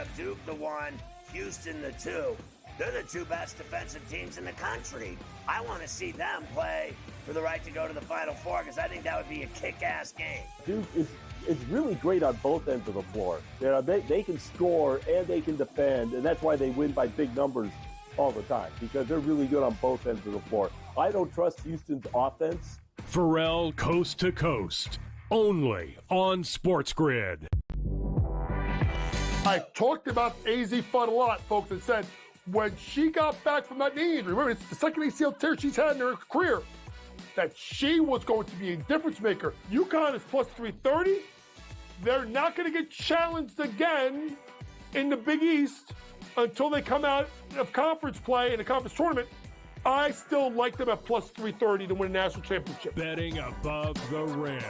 have Duke the 1, Houston the 2. They're the two best defensive teams in the country. I want to see them play for the right to go to the Final Four because I think that would be a kick-ass game. Duke is really great on both ends of the floor. They can score and they can defend, and that's why they win by big numbers all the time, because they're really good on both ends of the floor. I don't trust Houston's offense. Pharrell Coast to Coast, only on SportsGrid. I talked about AZ Fudd a lot, folks, and said when she got back from that knee injury, remember, it's the second ACL tear she's had in her career, that she was going to be a difference maker. UConn is plus 330. They're not going to get challenged again in the Big East until they come out of conference play in a conference tournament. I still like them at plus 330 to win a national championship. Betting above the rim,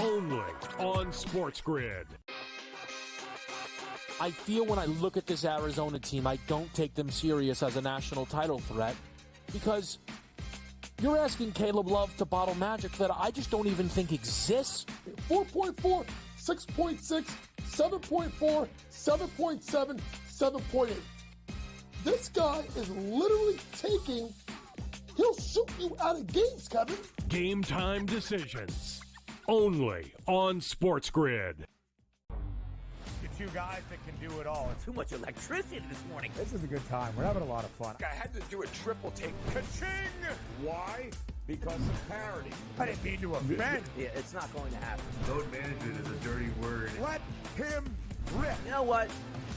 only on SportsGrid. I feel when I look at this Arizona team, I don't take them serious as a national title threat because you're asking Caleb Love to bottle magic that I just don't even think exists. 4.4, 6.6, 7.4, 7.7, 7.8. This guy is literally he'll shoot you out of games, Kevin. Game time decisions, only on SportsGrid. Two guys that can do it all. Too much electricity this morning. This is a good time. We're having a lot of fun. I had to do a triple take. Ka-ching! Why? Because of parity. I didn't mean to offend. Yeah, it's not going to happen. Load management is a dirty word. Let him rip. You know what?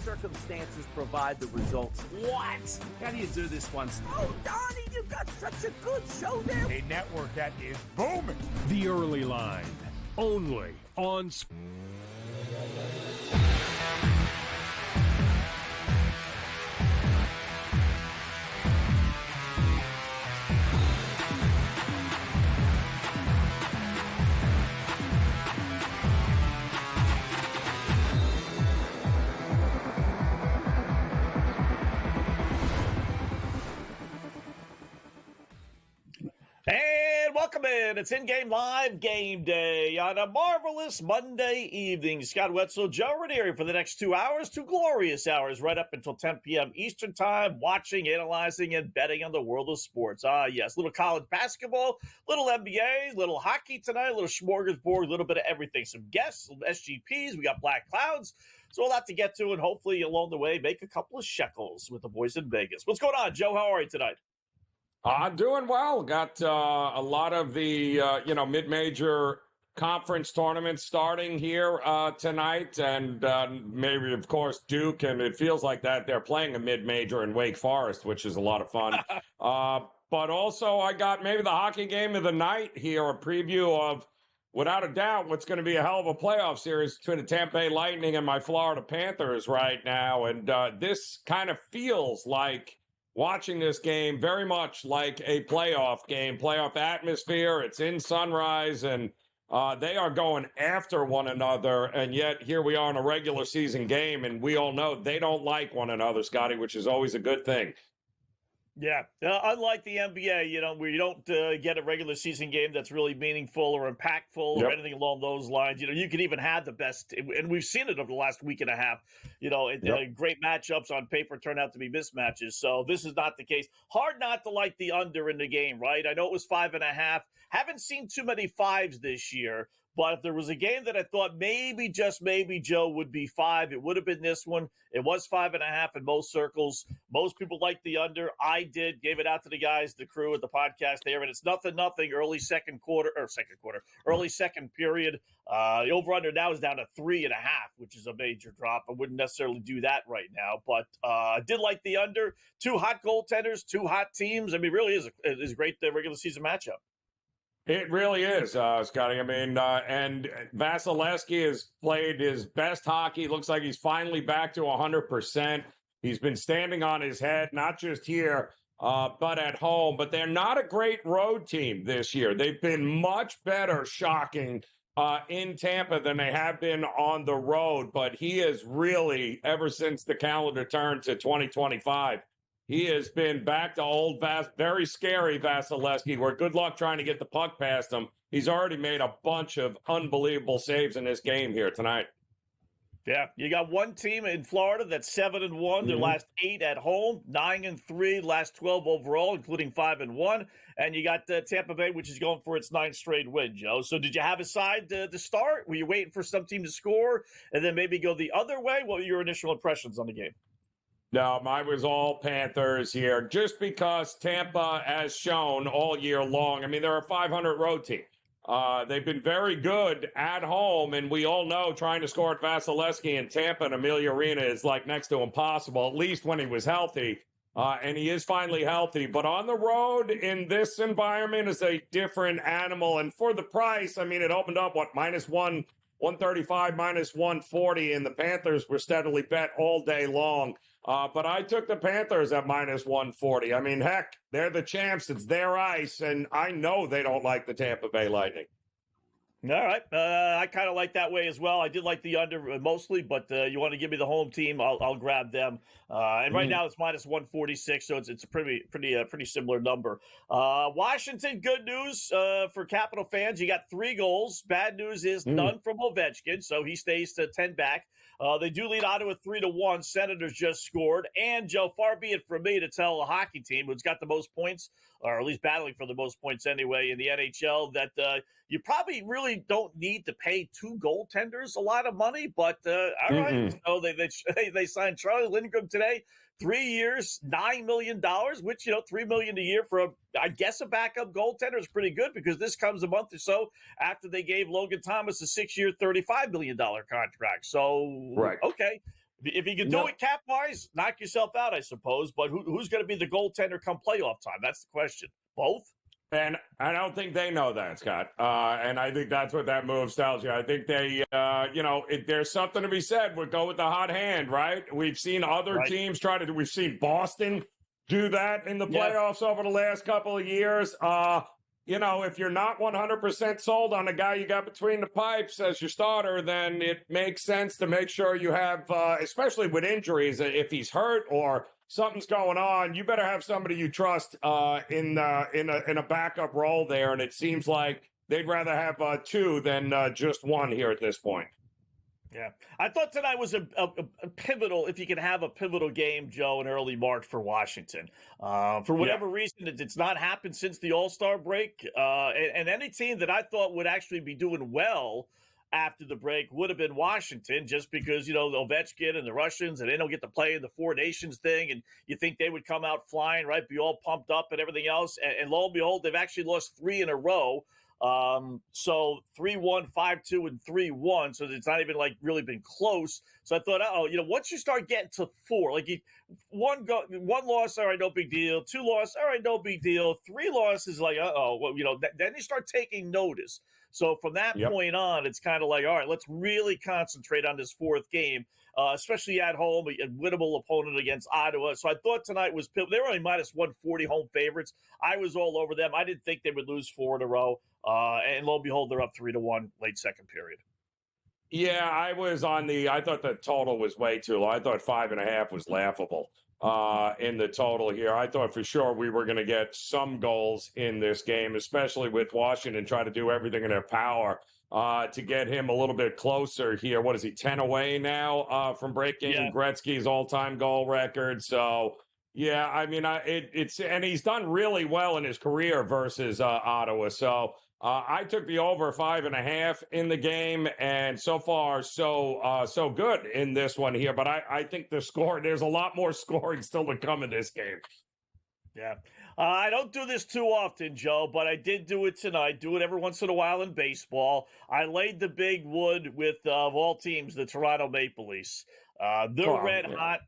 Circumstances provide the results. What? How do you do this one? Oh, Donnie, you got such a good show there. A network that is booming. The early line, only on And welcome in. It's in-game live game day on a marvelous Monday evening. Scott Wetzel, Joe Raineri for the next 2 hours, 2 glorious hours, right up until 10 p.m. Eastern time, watching, analyzing, and betting on the world of sports. Yes, little college basketball, little NBA, little hockey tonight, a little smorgasbord, a little bit of everything. Some guests, some SGPs, we got Black Clouds. So a lot to get to, and hopefully along the way, make a couple of shekels with the boys in Vegas. What's going on, Joe? How are you tonight? Doing well. Got a lot of the, mid-major conference tournaments starting here tonight. And maybe, of course, Duke. And it feels like that they're playing a mid-major in Wake Forest, which is a lot of fun. But also I got maybe the hockey game of the night here, a preview of, without a doubt, what's going to be a hell of a playoff series between the Tampa Bay Lightning and my Florida Panthers right now. And this kind of feels like, watching this game, very much like a playoff game, playoff atmosphere. It's in Sunrise, and they are going after one another. And yet here we are in a regular season game, and we all know they don't like one another, Scotty, which is always a good thing. Yeah, unlike the NBA, where you don't get a regular season game that's really meaningful or impactful or anything along those lines. You can even have the best, and we've seen it over the last week and a half. Great matchups on paper turn out to be mismatches. So this is not the case. Hard not to like the under in the game, right? I know it was 5.5. Haven't seen too many 5s this year. But if there was a game that I thought maybe, just maybe, Joe, would be 5, it would have been this one. It was 5.5 in most circles. Most people liked the under. I did. Gave it out to the guys, the crew at the podcast there. And it's nothing, early second period. The over-under now is down to 3.5, which is a major drop. I wouldn't necessarily do that right now. But I did like the under. 2 hot goaltenders, 2 hot teams. I mean, really is a great regular season matchup. It really is, Scotty. I mean, and Vasilevsky has played his best hockey. Looks like he's finally back to 100%. He's been standing on his head, not just here, but at home. But they're not a great road team this year. They've been much better, shocking, in Tampa than they have been on the road. But he has really, ever since the calendar turned to 2025, he has been back to old very scary Vasilevsky, where good luck trying to get the puck past him. He's already made a bunch of unbelievable saves in this game here tonight. Yeah, you got one team in Florida that's 7-1, their last 8 at home, 9-3, last 12 overall, including 5-1, and you got Tampa Bay, which is going for its 9th straight win, Joe. So, did you have a side to start? Were you waiting for some team to score and then maybe go the other way? What were your initial impressions on the game? No, mine was all Panthers here, just because Tampa has shown all year long. I mean, they're a 500 road team. They've been very good at home, and we all know trying to score at Vasilevsky in Tampa and Amelia Arena is like next to impossible, at least when he was healthy. And he is finally healthy. But on the road in this environment is a different animal. And for the price, I mean, it opened up, minus 135, minus 140, and the Panthers were steadily bet all day long. But I took the Panthers at minus 140. I mean, heck, they're the champs. It's their ice, and I know they don't like the Tampa Bay Lightning. All right. I kind of like that way as well. I did like the under mostly, but you want to give me the home team, I'll grab them. And right now it's minus 146, so it's a pretty similar number. Washington, good news for Capital fans. You got 3 goals. Bad news is none from Ovechkin, so he stays to 10 back. They do lead Ottawa 3-1. Senators just scored. And, Joe, far be it from me to tell a hockey team who's got the most points, or at least battling for the most points anyway in the NHL, that you probably really don't need to pay 2 goaltenders a lot of money. But, all right, so they signed Charlie Lindgren today. 3 years, $9 million, which, $3 million a year for, I guess, a backup goaltender is pretty good, because this comes a month or so after they gave Logan Thomas a 6-year, $35 million contract. So, okay. If you can do it cap-wise, knock yourself out, I suppose. But who's going to be the goaltender come playoff time? That's the question. Both? And I don't think they know that, Scott. And I think that's what that move tells you. I think they, there's something to be said. We'll go with the hot hand, right? We've seen other teams try to do. We've seen Boston do that in the playoffs over the last couple of years. If you're not 100% sold on the guy you got between the pipes as your starter, then it makes sense to make sure you have, especially with injuries, if he's hurt or something's going on, you better have somebody you trust in a backup role there. And it seems like they'd rather have 2 than just 1 here at this point. Yeah. I thought tonight was a pivotal, if you can have a pivotal game, Joe, in early March for Washington. For whatever reason, it's not happened since the All-Star break. And any team that I thought would actually be doing well after the break would have been Washington, just because, the Ovechkin and the Russians, and they don't get to play in the Four Nations thing, and you think they would come out flying, right, be all pumped up and everything else. And lo and behold, they've actually lost 3 in a row. So 3-1, 5-2, and 3-1. So it's not even really been close. So I thought, once you start getting to 4, one loss, all right, no big deal. 2 losses, all right, no big deal. 3 losses, then you start taking notice. So from that point on, it's kind of like, all right, let's really concentrate on this 4th game, especially at home, a winnable opponent against Ottawa. So I thought tonight was pivotal. They were only minus 140 home favorites. I was all over them. I didn't think they would lose 4 in a row. And lo and behold, they're up 3-1 late second period. Yeah, I thought the total was way too low. I thought 5.5 was laughable in the total here. I thought for sure we were going to get some goals in this game, especially with Washington trying to do everything in their power to get him a little bit closer here. What is he, 10 away now from breaking Gretzky's all-time goal record? So, yeah, I mean, and he's done really well in his career versus Ottawa. So I took the over 5.5 in the game, and so far, so good in this one here. But I think there's a lot more scoring still to come in this game. Yeah. I don't do this too often, Joe, but I did do it tonight. Do it every once in a while in baseball. I laid the big wood with, of all teams, the Toronto Maple Leafs. They're red hot.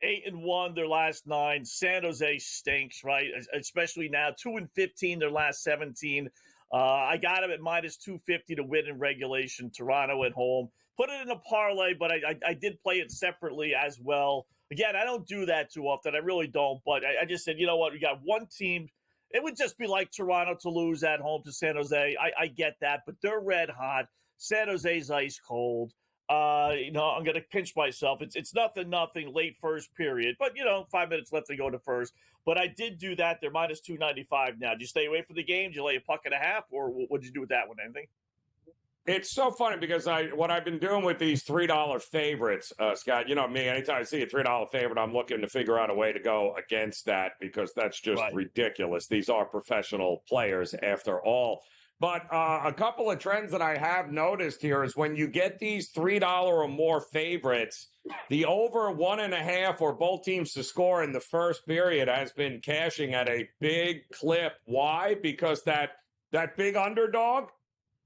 8-1 their last 9. San Jose stinks, right? Especially now, 2-15 their last 17. I got him at minus 250 to win in regulation. Toronto at home. Put it in a parlay, but I did play it separately as well. Again, I don't do that too often. I really don't. But I just said, you know what? We got one team. It would just be like Toronto to lose at home to San Jose. I get that, but they're red hot. San Jose's ice cold. I'm going to pinch myself. It's nothing late first period. But, 5 minutes left to go to first. But I did do that. They're minus 295 now. Did you stay away from the game? Did you lay a $1.50? Or what did you do with that one? Anything? It's so funny because what I've been doing with these $3 favorites, Scott, you know me, anytime I see a $3 favorite, I'm looking to figure out a way to go against that because that's just ridiculous. These are professional players after all. But a couple of trends that I have noticed here is when you get these $3 or more favorites, the over 1.5 or both teams to score in the first period has been cashing at a big clip. Why? Because that big underdog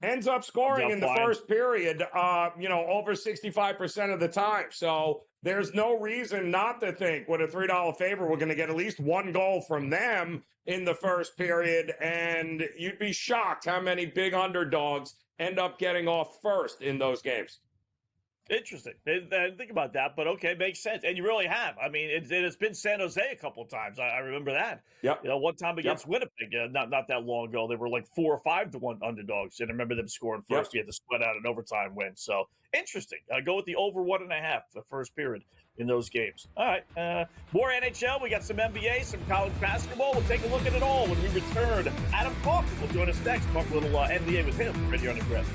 ends up scoring in the first period, over 65% of the time. So there's no reason not to think with a $3 favor, we're going to get at least one goal from them in the first period. And you'd be shocked how many big underdogs end up getting off first in those games. Interesting. I didn't think about that, but okay, makes sense. And you really have. I mean, it's been San Jose a couple of times. I remember that. Yep. One time against Winnipeg, not that long ago, they were like 4 or 5-1 underdogs. And I remember them scoring first. You had to sweat out an overtime win. So interesting. Go with the over 1.5 the first period in those games. All right. More NHL. We got some NBA, some college basketball. We'll take a look at it all when we return. Adam Kaufman will join us next. Talk a little NBA with him right here on the Grid.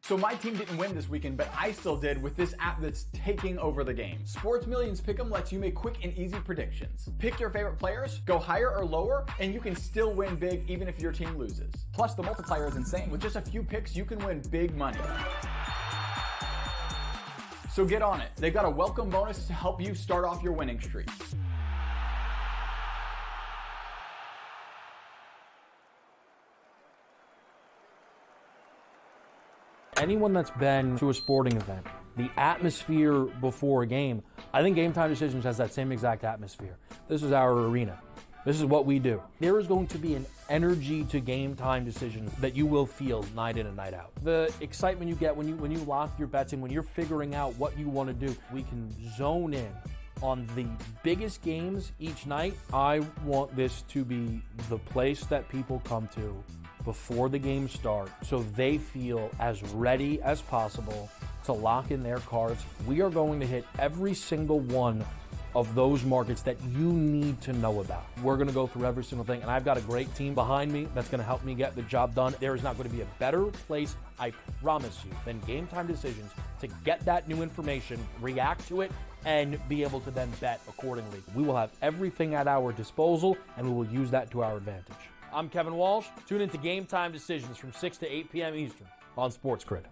So my team didn't win this weekend, but I still did with this app that's taking over the game. Sports Millions Pick'em lets you make quick and easy predictions. Pick your favorite players, go higher or lower, and you can still win big even if your team loses. Plus, the multiplier is insane. With just a few picks, you can win big money. So get on it. They've got a welcome bonus to help you start off your winning streak. Anyone that's been to a sporting event, the atmosphere before a game, I think Game Time Decisions has that same exact atmosphere. This is our arena. This is what we do. There is going to be an energy to Game Time Decisions that you will feel night in and night out. The excitement you get when you lock your bets in, when you're figuring out what you want to do, we can zone in on the biggest games each night. I want this to be the place that people come to before the game starts so they feel as ready as possible to lock in their cards. We are going to hit every single one of those markets that you need to know about. We're going to go through every single thing, and I've got a great team behind me that's going to help me get the job done. There is not going to be a better place, I promise you, than Game Time Decisions to get that new information, react to it, and be able to then bet accordingly. We will have everything at our disposal, and we will use that to our advantage. I'm Kevin Walsh. Tune into Game Time Decisions from 6 to 8 p.m. Eastern on SportsGrid.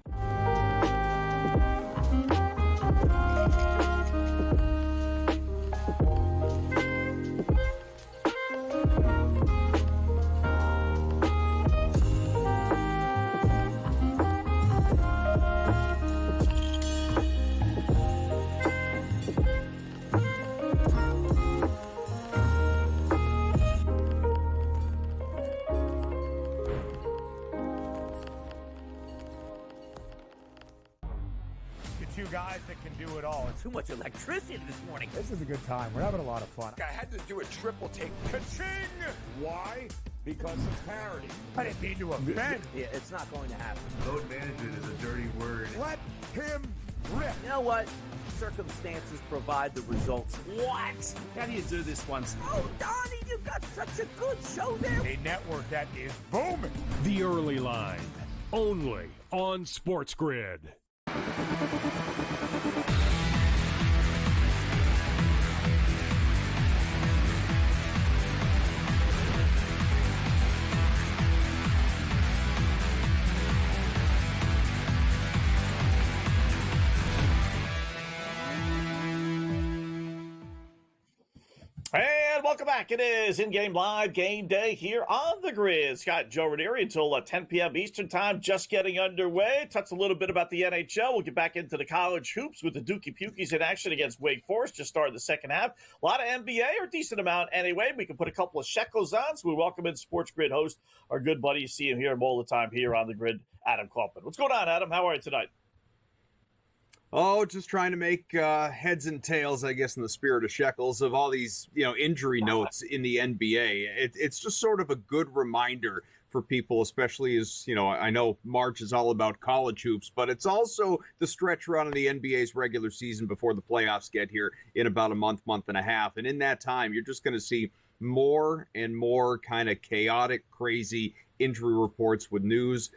Guys that can do it all. Too much electricity this morning. This is a good time. We're having a lot of fun. I had to do a triple take. Ka-ching! Why? Because of parity. I didn't mean to offend. Yeah, it's not going to happen. Load management is a dirty word. Let him rip. You know what? Circumstances provide the results. What? How do you do this one? Oh, Donnie, you got such a good show there. A network that is booming. The Early Line, only on SportsGrid. And welcome back. It is in-game live game day here on the Grid. Scott, Joe Raineri until 10 p.m. Eastern time, just getting underway. Touch a little bit about the NHL. We'll get back into the college hoops with the Dookie Pukies in action against Wake Forest. Just started the second half. A lot of NBA, or a decent amount anyway. We can put a couple of shekels on, so we welcome in SportsGrid host, our good buddy. You see him here all the time here on the Grid, Adam Kaufman. What's going on, Adam? How are you tonight? Oh, just trying to make heads and tails, I guess, in the spirit of shekels of all these, injury notes in the NBA. It's just sort of a good reminder for people, especially as, I know March is all about college hoops, but it's also the stretch run of the NBA's regular season before the playoffs get here in about a month and a half. And in that time, you're just going to see more and more kind of chaotic, crazy injury reports with news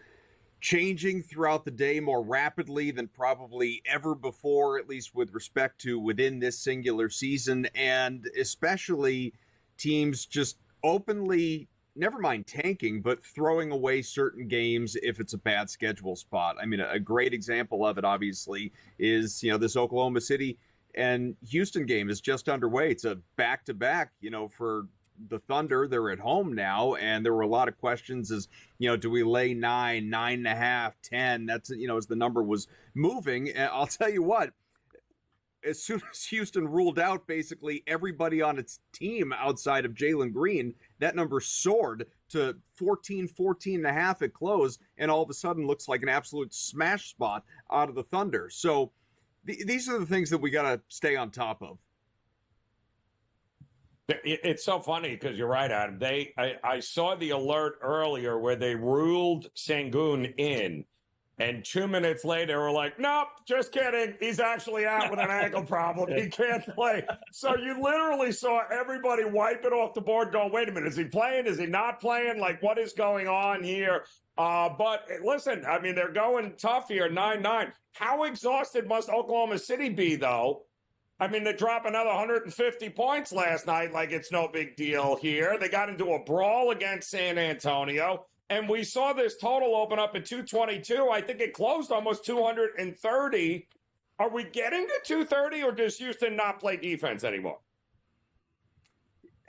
changing throughout the day more rapidly than probably ever before, at least with respect to within this singular season, and especially teams just openly, never mind tanking, but throwing away certain games if it's a bad schedule spot. I mean, a great example of it, obviously, is, this Oklahoma City and Houston game is just underway. It's a back-to-back, for the Thunder. They're at home now, and there were a lot of questions as, do we lay 9.5, 10? That's, as the number was moving. And I'll tell you what, as soon as Houston ruled out basically everybody on its team outside of Jalen Green, that number soared to 14.5 at close, and all of a sudden looks like an absolute smash spot out of the Thunder. So these are the things that we got to stay on top of. It's so funny because you're right, Adam. I saw the alert earlier where they ruled Sengun in, and 2 minutes later they were like, nope, just kidding. He's actually out with an ankle problem. He can't play. So you literally saw everybody wipe it off the board going, wait a minute, is he playing? Is he not playing? Like, what is going on here? But listen, I mean, they're going tough here, 9-9. How exhausted must Oklahoma City be, though? I mean, they dropped another 150 points last night like it's no big deal here. They got into a brawl against San Antonio, and we saw this total open up at 222. I think it closed almost 230. Are we getting to 230, or does Houston not play defense anymore?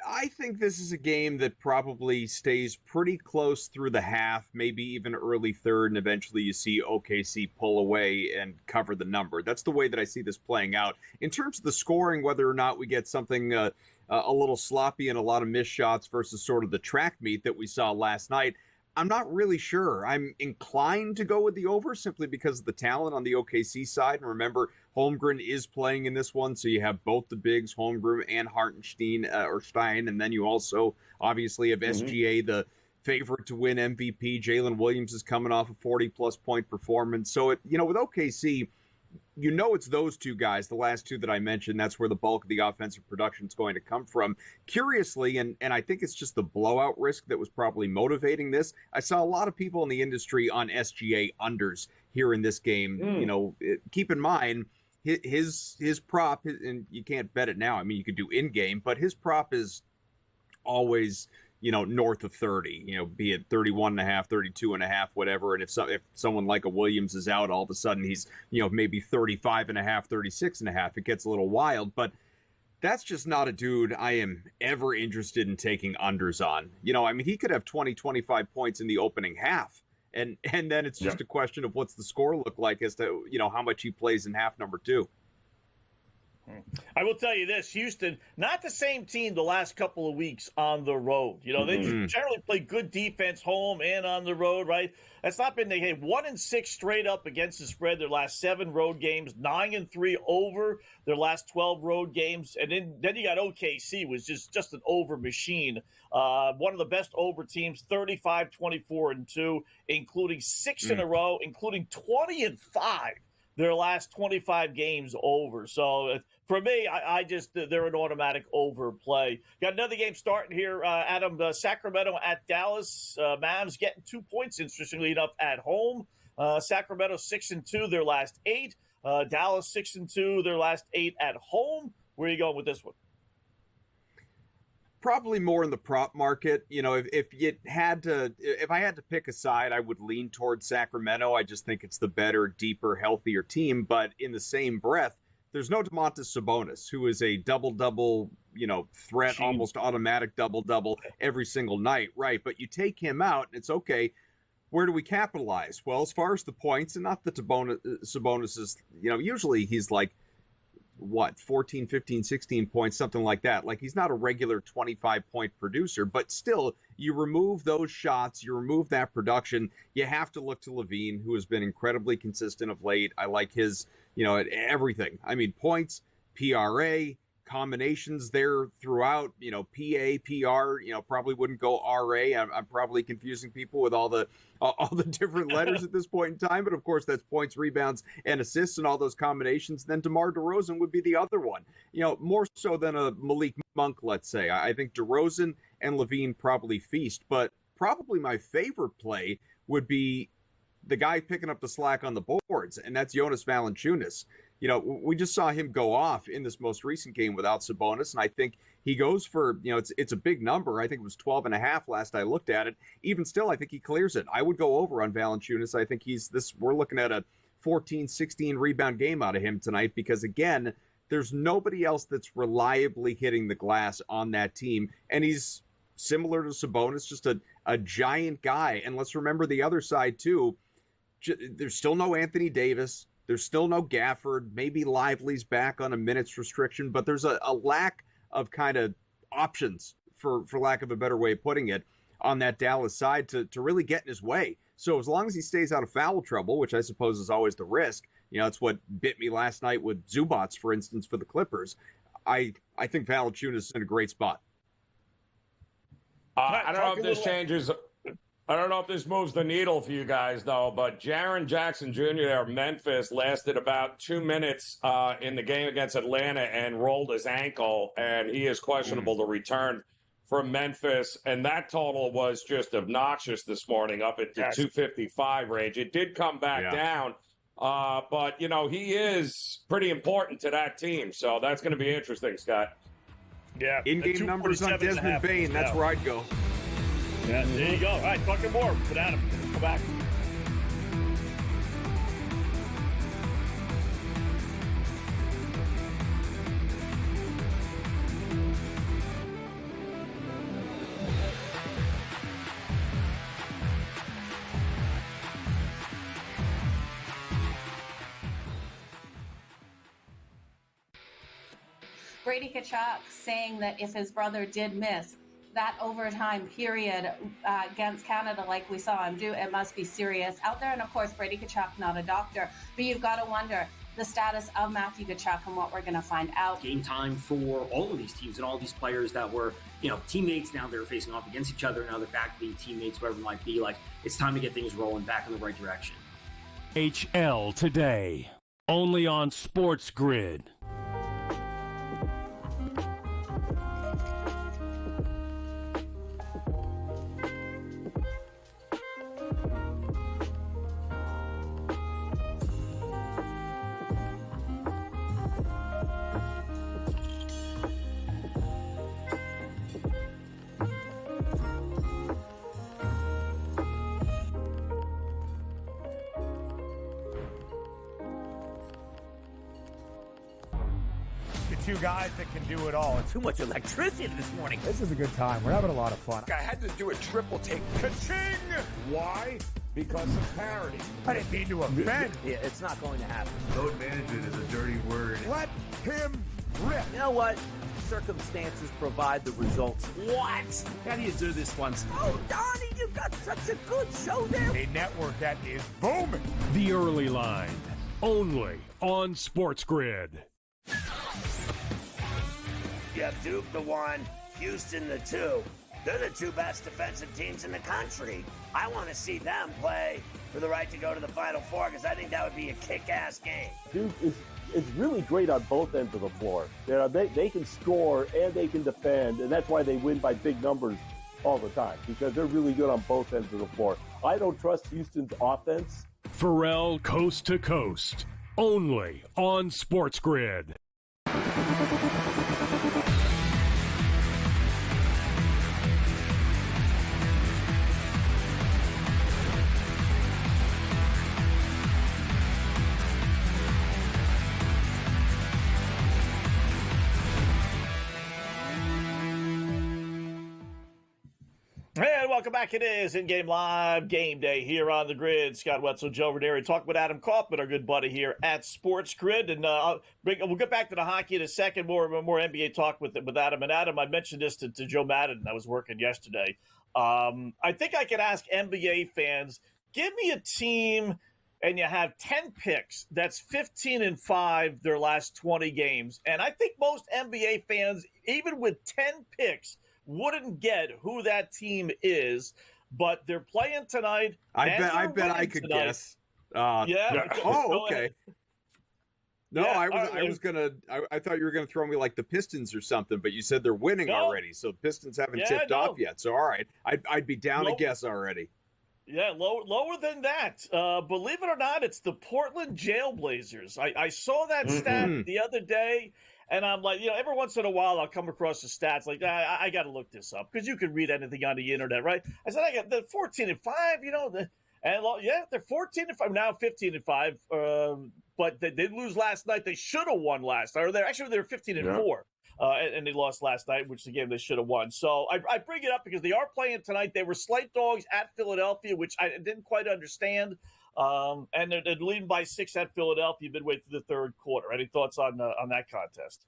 I think this is a game that probably stays pretty close through the half, maybe even early third, and eventually you see OKC pull away and cover the number. That's the way that I see this playing out. In terms of the scoring, whether or not we get something a little sloppy and a lot of missed shots versus sort of the track meet that we saw last night, I'm not really sure. I'm inclined to go with the over simply because of the talent on the OKC side. And remember, Holmgren is playing in this one, so you have both the bigs, Holmgren and Hartenstein or Stein, and then you also obviously have SGA, the favorite to win MVP. Jalen Williams is coming off a 40-plus point performance. So, with OKC, it's those two guys, the last two that I mentioned. That's where the bulk of the offensive production is going to come from. Curiously, and I think it's just the blowout risk that was probably motivating this, I saw a lot of people in the industry on SGA unders here in this game. Keep in mind, his prop, and you can't bet it now. I mean, you could do in-game, but his prop is always north of 30, be it 31.5, 32.5, whatever. And if someone like a Williams is out, all of a sudden he's, maybe 35.5, 36.5. It gets a little wild, but that's just not a dude I am ever interested in taking unders on. I mean, he could have 20, 25 points in the opening half. And then it's just a question of what's the score look like as to, how much he plays in half number two. I will tell you this, Houston, not the same team the last couple of weeks on the road. They generally play good defense home and on the road, right? That's not been the case. 1-6 straight up against the spread their last 7 road games, 9-3 over their last 12 road games. And then you got OKC, was just an over machine. One of the best over teams, 35-24-2, including 6 in a row, including 20-5. Their last 25 games over. So for me, I just they're an automatic overplay. Got another game starting here, Adam. Sacramento at Dallas. Mavs getting 2 points, interestingly enough, at home. Sacramento 6-2 their last 8. Dallas 6-2 their last 8 at home. Where are you going with this one? Probably more in the prop market. If I had to pick a side, I would lean towards Sacramento. I just think it's the better, deeper, healthier team. But in the same breath, there's no Domantas Sabonis, who is a double-double, threat, almost automatic double-double every single night, right? But you take him out, and it's okay. Where do we capitalize? Well, as far as the points, and not that Sabonis is, usually he's like, 14, 15, 16 points, something like that. Like, he's not a regular 25-point producer, but still, you remove those shots, you remove that production, you have to look to Levine, who has been incredibly consistent of late. I like his, everything. I mean, points, PRA, combinations there throughout, PA, PR, probably wouldn't go RA. I'm probably confusing people with all the different letters at this point in time. But of course, that's points, rebounds, and assists and all those combinations. Then DeMar DeRozan would be the other one, more so than a Malik Monk, let's say. I think DeRozan and LaVine probably feast, but probably my favorite play would be the guy picking up the slack on the boards, and that's Jonas Valanciunas. We just saw him go off in this most recent game without Sabonis, and I think he goes for, it's a big number. I think it was 12.5 last I looked at it. Even still, I think he clears it. I would go over on Valanciunas. I think we're looking at a 14, 16 rebound game out of him tonight because, again, there's nobody else that's reliably hitting the glass on that team, and he's similar to Sabonis, just a giant guy. And let's remember the other side, too. There's still no Anthony Davis. There's still no Gafford. Maybe Lively's back on a minutes restriction, but there's a lack of kind of options, for lack of a better way of putting it, on that Dallas side to really get in his way. So as long as he stays out of foul trouble, which I suppose is always the risk, it's what bit me last night with Zubats, for instance, for the Clippers. I think Valanciunas is in a great spot. I don't know if this changes. I don't know if this moves the needle for you guys, though, but Jaren Jackson Jr. there of Memphis lasted about 2 minutes in the game against Atlanta and rolled his ankle, and he is questionable to return from Memphis. And that total was just obnoxious this morning, up at the 255 range. It did come back down, but, he is pretty important to that team, so that's going to be interesting, Scott. Yeah. In-game numbers on Desmond Bain, that's where I'd go. Yeah, there you go. All right, talking more with Adam. Come back. Brady Tkachuk saying that if his brother did miss that overtime period against Canada like we saw him do, it must be serious out there. And of course, Brady Tkachuk, not a doctor, but you've got to wonder the status of Matthew Tkachuk and what we're going to find out. Game time for all of these teams and all these players that were, teammates. Now they're facing off against each other. Now they're back to being teammates, whatever it might be. Like, it's time to get things rolling back in the right direction. HL today, only on SportsGrid. Two guys that can do it all. Too much electricity this morning. This is a good time. We're having a lot of fun. I had to do a triple take. Ka-ching! Why? Because of parity. I didn't mean to offend. Yeah, it's not going to happen. Load management is a dirty word. Let him rip. You know what? Circumstances provide the results. What? How do you do this one? Oh, Donnie, you've got such a good show there. A network that is booming. The Early Line, only on SportsGrid. You have Duke the 1, Houston the 2. They're the two best defensive teams in the country. I want to see them play for the right to go to the Final Four because I think that would be a kick-ass game. Duke is really great on both ends of the floor. They can score and they can defend, and that's why they win by big numbers all the time, because they're really good on both ends of the floor. I don't trust Houston's offense. Pharrell Coast to Coast, only on SportsGrid. And welcome back. It is In-Game Live Game Day here on the grid. Scott Wetzel, Joe Raineri, talking with Adam Kaufman, our good buddy here at SportsGrid. And we'll get back to the hockey in a second, more NBA talk with Adam. And Adam, I mentioned this to Joe Madden. I was working yesterday. I think I could ask NBA fans, give me a team and you have 10 picks, that's 15-5 their last 20 games. And I think most NBA fans, even with 10 picks, wouldn't get who that team is. But they're playing tonight. I bet I could tonight. guess. Yeah. Oh, okay. No, Yeah, I thought you were gonna throw me like the Pistons or something, but you said they're winning already, so the Pistons haven't tipped off yet. So all right, I'd be down to guess already. Yeah, lower than that. Believe it or not, it's the Portland Jailblazers. I saw that stat the other day, and I'm like, every once in a while I'll come across the stats like, I got to look this up because you can read anything on the internet, right? I said, I got the 14-5, they're 14-5 now, 15-5. But they did lose last night. They should have won last night. Or they're 15-4. And they lost last night, which is the game they should have won. So I bring it up because they are playing tonight. They were slight dogs at Philadelphia, which I didn't quite understand. And they're leading by 6 at Philadelphia midway through the third quarter. Any thoughts on that contest?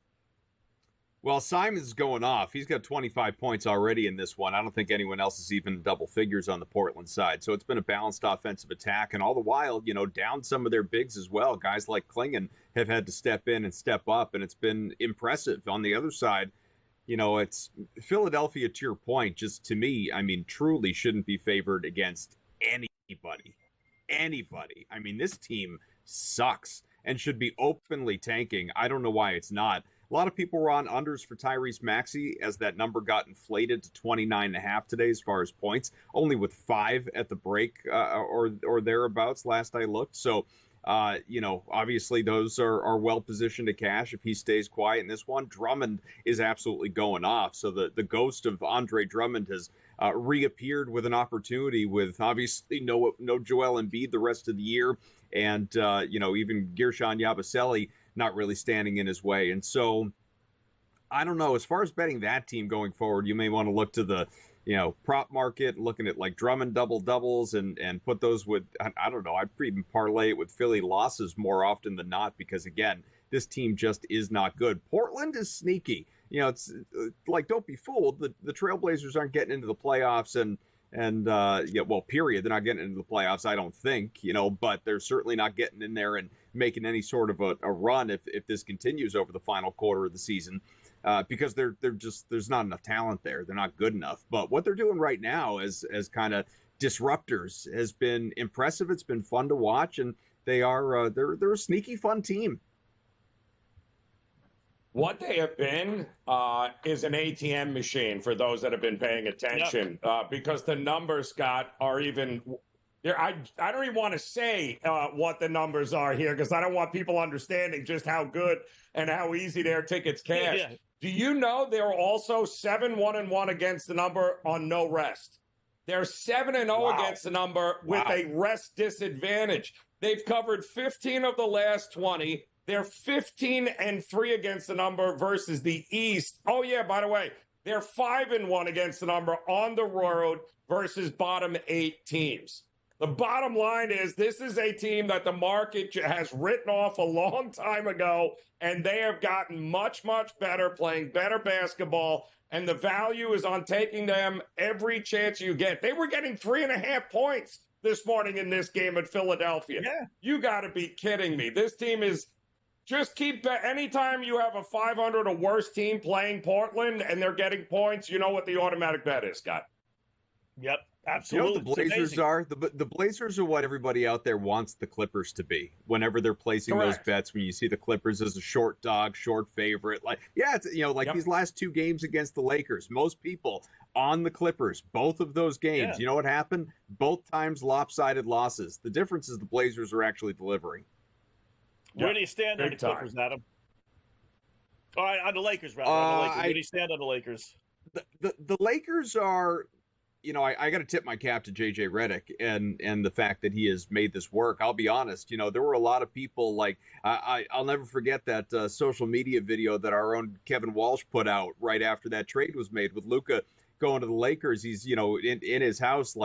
Well, Simon's going off. He's got 25 points already in this one. I don't think anyone else is even double figures on the Portland side. So it's been a balanced offensive attack. And all the while, down some of their bigs as well. Guys like Klingon have had to step in and step up, and it's been impressive. On the other side, it's Philadelphia, to your point, just to me, truly shouldn't be favored against anybody. I mean, this team sucks and should be openly tanking. I don't know why it's not. A lot of people were on unders for Tyrese Maxey as that number got inflated to 29.5 today as far as points, only with 5 at the break or thereabouts last I looked. So, obviously those are well positioned to cash if he stays quiet in this one. Drummond is absolutely going off. So the ghost of Andre Drummond has reappeared with an opportunity with obviously no Joel Embiid the rest of the year. And, even Gershon Yabusele not really standing in his way. And so I don't know, as far as betting that team going forward, you may want to look to the, prop market, looking at like Drummond doubles and put those with, I don't know, I'd even parlay it with Philly losses more often than not, because again, this team just is not good. Portland is sneaky. It's like, don't be fooled. The Trailblazers aren't getting into the playoffs and period. They're not getting into the playoffs, I don't think, but they're certainly not getting in there and making any sort of a run if this continues over the final quarter of the season, because they're just, there's not enough talent there. They're not good enough. But what they're doing right now as kind of disruptors has been impressive. It's been fun to watch, and they're a sneaky fun team. What they have been is an ATM machine for those that have been paying attention, because the numbers, Scott, are even. I don't even want to say what the numbers are here because I don't want people understanding just how good and how easy their tickets cash. Yeah. Do you know they're also 7-1-1 against the number on no rest? They're 7-0 against the number with a rest disadvantage. They've covered 15 of the last 20. They're 15-3 against the number versus the East. Oh, yeah, by the way, they're 5-1 against the number on the road versus bottom 8 teams. The bottom line is this is a team that the market has written off a long time ago, and they have gotten much, much better, playing better basketball, and the value is on taking them every chance you get. They were getting 3.5 points this morning in this game at Philadelphia. Yeah. You got to be kidding me. This team is just anytime you have a 500 or worse team playing Portland and they're getting points, you know what the automatic bet is, Scott. Yep. Absolutely. You know what the Blazers are? The Blazers are what everybody out there wants the Clippers to be whenever they're placing those bets. When you see the Clippers as a short dog, short favorite, it's these last 2 games against the Lakers, most people on the Clippers, both of those games, you know what happened? Both times lopsided losses. The difference is the Blazers are actually delivering. Where do you stand on the Clippers, Adam? All right, on the Lakers, rather. Where do you stand on the Lakers? The Lakers are... I got to tip my cap to JJ Redick and the fact that he has made this work. I'll be honest, there were a lot of people I'll never forget that social media video that our own Kevin Walsh put out right after that trade was made with Luka going to the Lakers. He's, in his house,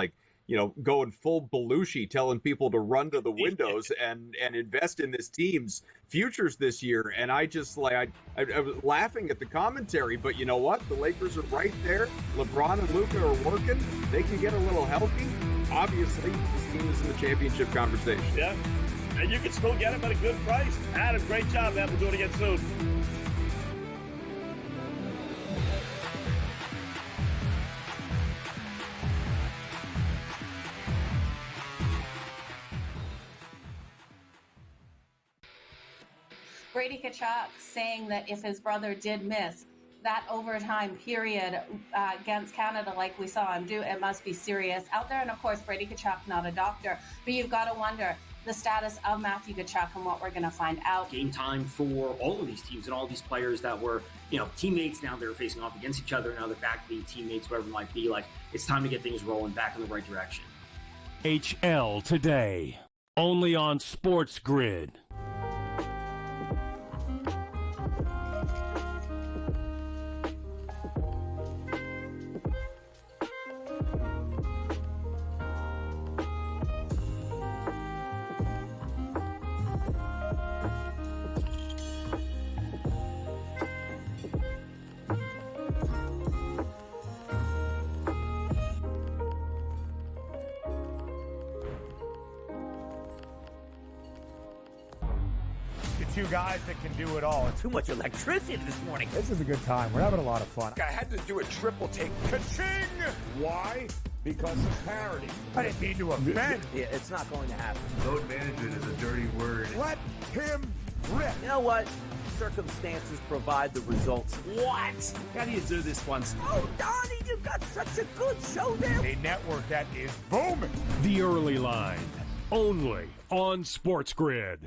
going full Belushi, telling people to run to the windows and invest in this team's futures this year. And I just I was laughing at the commentary, but you know what? The Lakers are right there. LeBron and Luka are working. They can get a little healthy. obviously this team is in the championship conversation. Yeah, and you can still get them at a good price. Adam, great job, man. We'll do it again soon. Brady Tkachuk saying that if his brother did miss that overtime period against Canada like we saw him do, it must be serious out there. And of course, Brady Tkachuk, not a doctor, but you've got to wonder the status of Matthew Tkachuk and what we're going to find out. Game time for all of these teams and all these players that were, teammates. Now they're facing off against each other. Now they're back to being teammates, whatever it might be. Like, it's time to get things rolling back in the right direction. HL today, only on SportsGrid. Two guys that can do it all. Too much electricity this morning. This is a good time. We're having a lot of fun. I had to do a triple take. Ka-ching! Why? Because of parity. I didn't mean to offend. Yeah, it's not going to happen. Load management is a dirty word. Let him rip. You know what? Circumstances provide the results. What? How do you do this one? Oh, Donnie, you've got such a good show there. A network that is booming. The Early Line, only on SportsGrid.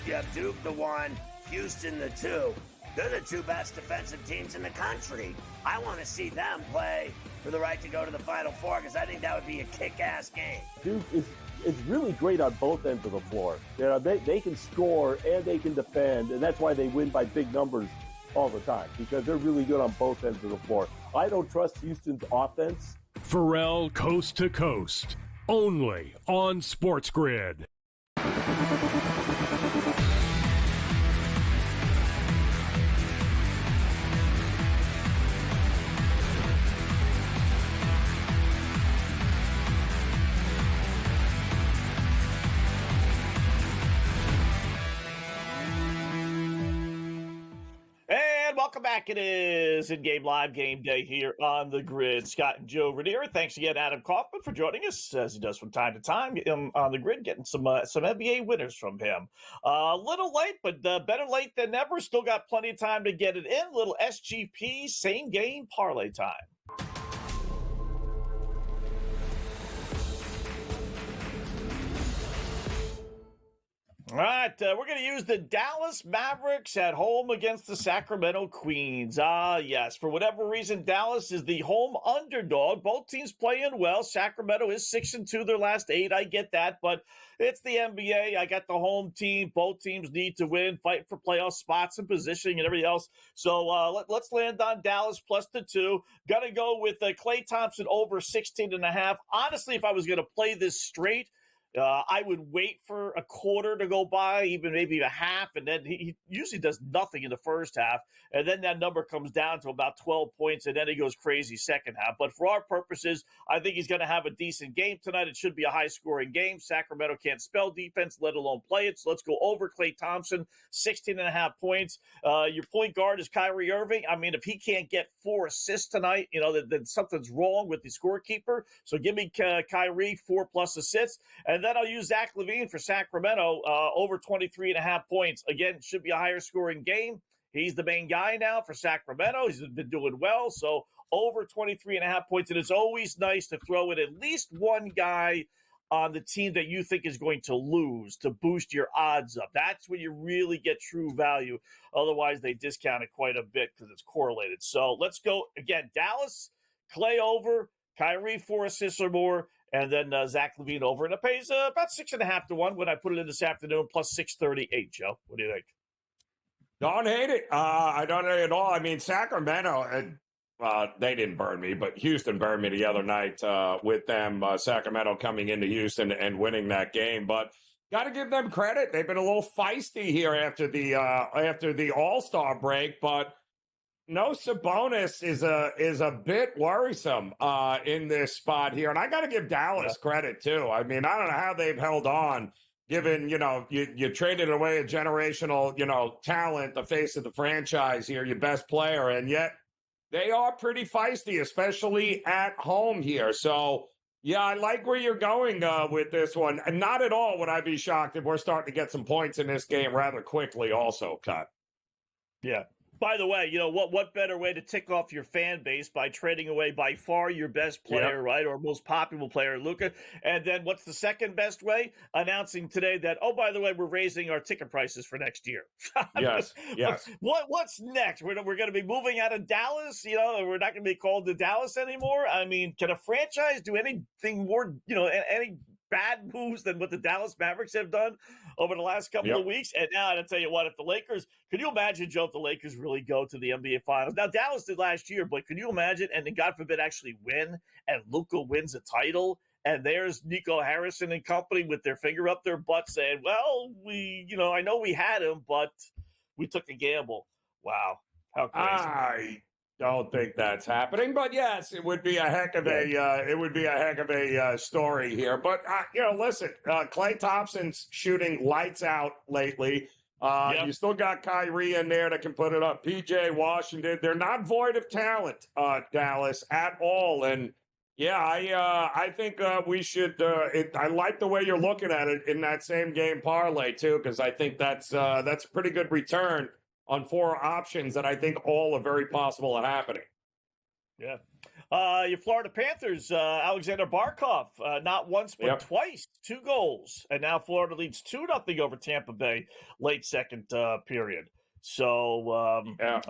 You have Duke the 1, Houston the 2. They're the two best defensive teams in the country. I want to see them play for the right to go to the Final Four because I think that would be a kick-ass game. Duke is really great on both ends of the floor. They can score and they can defend, and that's why they win by big numbers all the time, because they're really good on both ends of the floor. I don't trust Houston's offense. Pharrell Coast to Coast, only on SportsGrid. Welcome back. It is in-game live game day here on the grid. Scott and Joe Raineri. Thanks again, Adam Kaufman, for joining us, as he does from time to time on the grid, getting some NBA winners from him. A little late, but better late than never. Still got plenty of time to get it in. Little SGP same game parlay time. All right, we're going to use the Dallas Mavericks at home against the Sacramento Queens. Yes, for whatever reason, Dallas is the home underdog. Both teams playing well. Sacramento is 6-2 their last 8. I get that, but it's the NBA. I got the home team. Both teams need to win, fight for playoff spots and positioning and everything else. So let's land on Dallas plus the 2. Got to go with Klay Thompson over 16.5. Honestly, if I was going to play this straight, I would wait for a quarter to go by, even maybe a half, and then he usually does nothing in the first half, and then that number comes down to about 12 points, and then he goes crazy second half. But for our purposes, I think he's going to have a decent game tonight. It should be a high-scoring game. Sacramento can't spell defense, let alone play it, so let's go over Klay Thompson, 16.5 points. Your point guard is Kyrie Irving. I mean, if he can't get 4 assists tonight, then something's wrong with the scorekeeper. So give me Kyrie 4+ assists, and then I'll use Zach LaVine for Sacramento, over 23.5 points. Again, should be a higher scoring game. He's the main guy now for Sacramento. He's been doing well. So over 23.5 points. And it's always nice to throw in at least one guy on the team that you think is going to lose to boost your odds up. That's when you really get true value. Otherwise, they discount it quite a bit because it's correlated. So let's go again. Dallas, Klay over, Kyrie 4 assists or more, and then Zach LaVine over. And it pays about 6.5 to 1 when I put it in this afternoon, plus 638, Joe. What do you think? Don't hate it. I don't hate it at all. I mean, Sacramento, they didn't burn me, but Houston burned me the other night with them. Sacramento coming into Houston and winning that game. But got to give them credit. They've been a little feisty here after the All-Star break, but no Sabonis is a bit worrisome in this spot here, and I got to give Dallas credit too. I mean, I don't know how they've held on, given you traded away a generational talent, the face of the franchise here, your best player, and yet they are pretty feisty, especially at home here. So, yeah, I like where you're going with this one. And not at all would I be shocked if we're starting to get some points in this game rather quickly also, Cut. Yeah. By the way, what better way to tick off your fan base by trading away by far your best player, right, or most popular player, Luka? And then what's the second best way? Announcing today that, oh, by the way, we're raising our ticket prices for next year. Yes. What's next? We're going to be moving out of Dallas. We're not going to be called the Dallas anymore. I mean, can a franchise do anything more? Any bad moves than what the Dallas Mavericks have done over the last couple of weeks? And now I'll tell you what, if the Lakers, could you imagine, Joe, if the Lakers really go to the NBA Finals? Now, Dallas did last year, but could you imagine, and then God forbid actually win, and Luka wins a title, and there's Nico Harrison and company with their finger up their butt saying, well, I know we had him, but we took a gamble. Wow. How crazy. I don't think that's happening, but yes, it would be a heck of a story here. But listen, Klay Thompson's shooting lights out lately. You still got Kyrie in there that can put it up. PJ Washington, they're not void of talent, Dallas, at all. And I think we should. I like the way you're looking at it in that same game parlay too, because I think that's a pretty good return on 4 options that I think all are very possible at happening. Yeah. Your Florida Panthers, Alexander Barkov, not once but twice, 2 goals. And now Florida leads 2-0 over Tampa Bay late second period. So now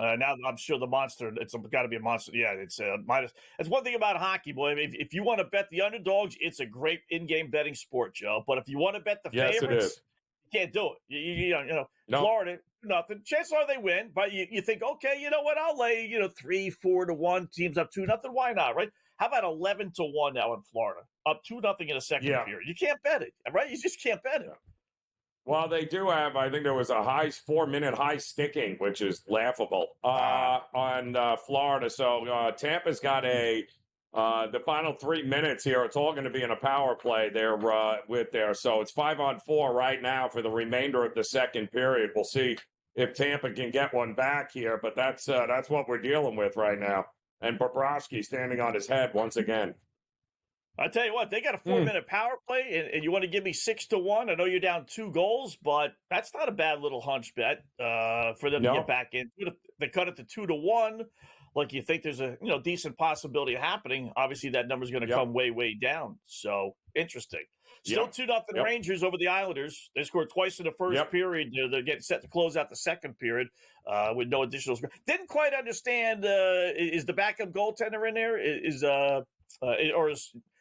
I'm sure the monster, it's got to be a monster. Yeah, it's minus. That's one thing about hockey, boy. If you want to bet the underdogs, it's a great in-game betting sport, Joe. But if you want to bet the favorites, you can't do it. Florida, nothing. Chances are they win, but you think, okay, you know what? I'll lay 3-4 to 1. Teams up 2-0. Why not? Right? How about 11 to 1 now in Florida? Up 2-0 in a second period. You can't bet it, right? You just can't bet it. Well, they do have, I think there was a 4-minute high sticking, which is laughable on Florida. So Tampa's got the final 3 minutes here. It's all going to be in a power play there So it's 5-on-4 right now for the remainder of the second period. We'll see if Tampa can get one back here, but that's what we're dealing with right now. And Bobrovsky standing on his head once again. I tell you what, they got a 4-minute power play, and you want to give me 6-1. I know you're down 2 goals, but that's not a bad little hunch bet for them to get back in. They cut it to 2-1. Like you think there's a decent possibility of happening. Obviously, that number's going to come way, way down. So interesting. Still 2-0 Rangers over the Islanders. They scored twice in the first period. They're getting set to close out the second period with no additional score. Didn't quite understand. Is the backup goaltender in there?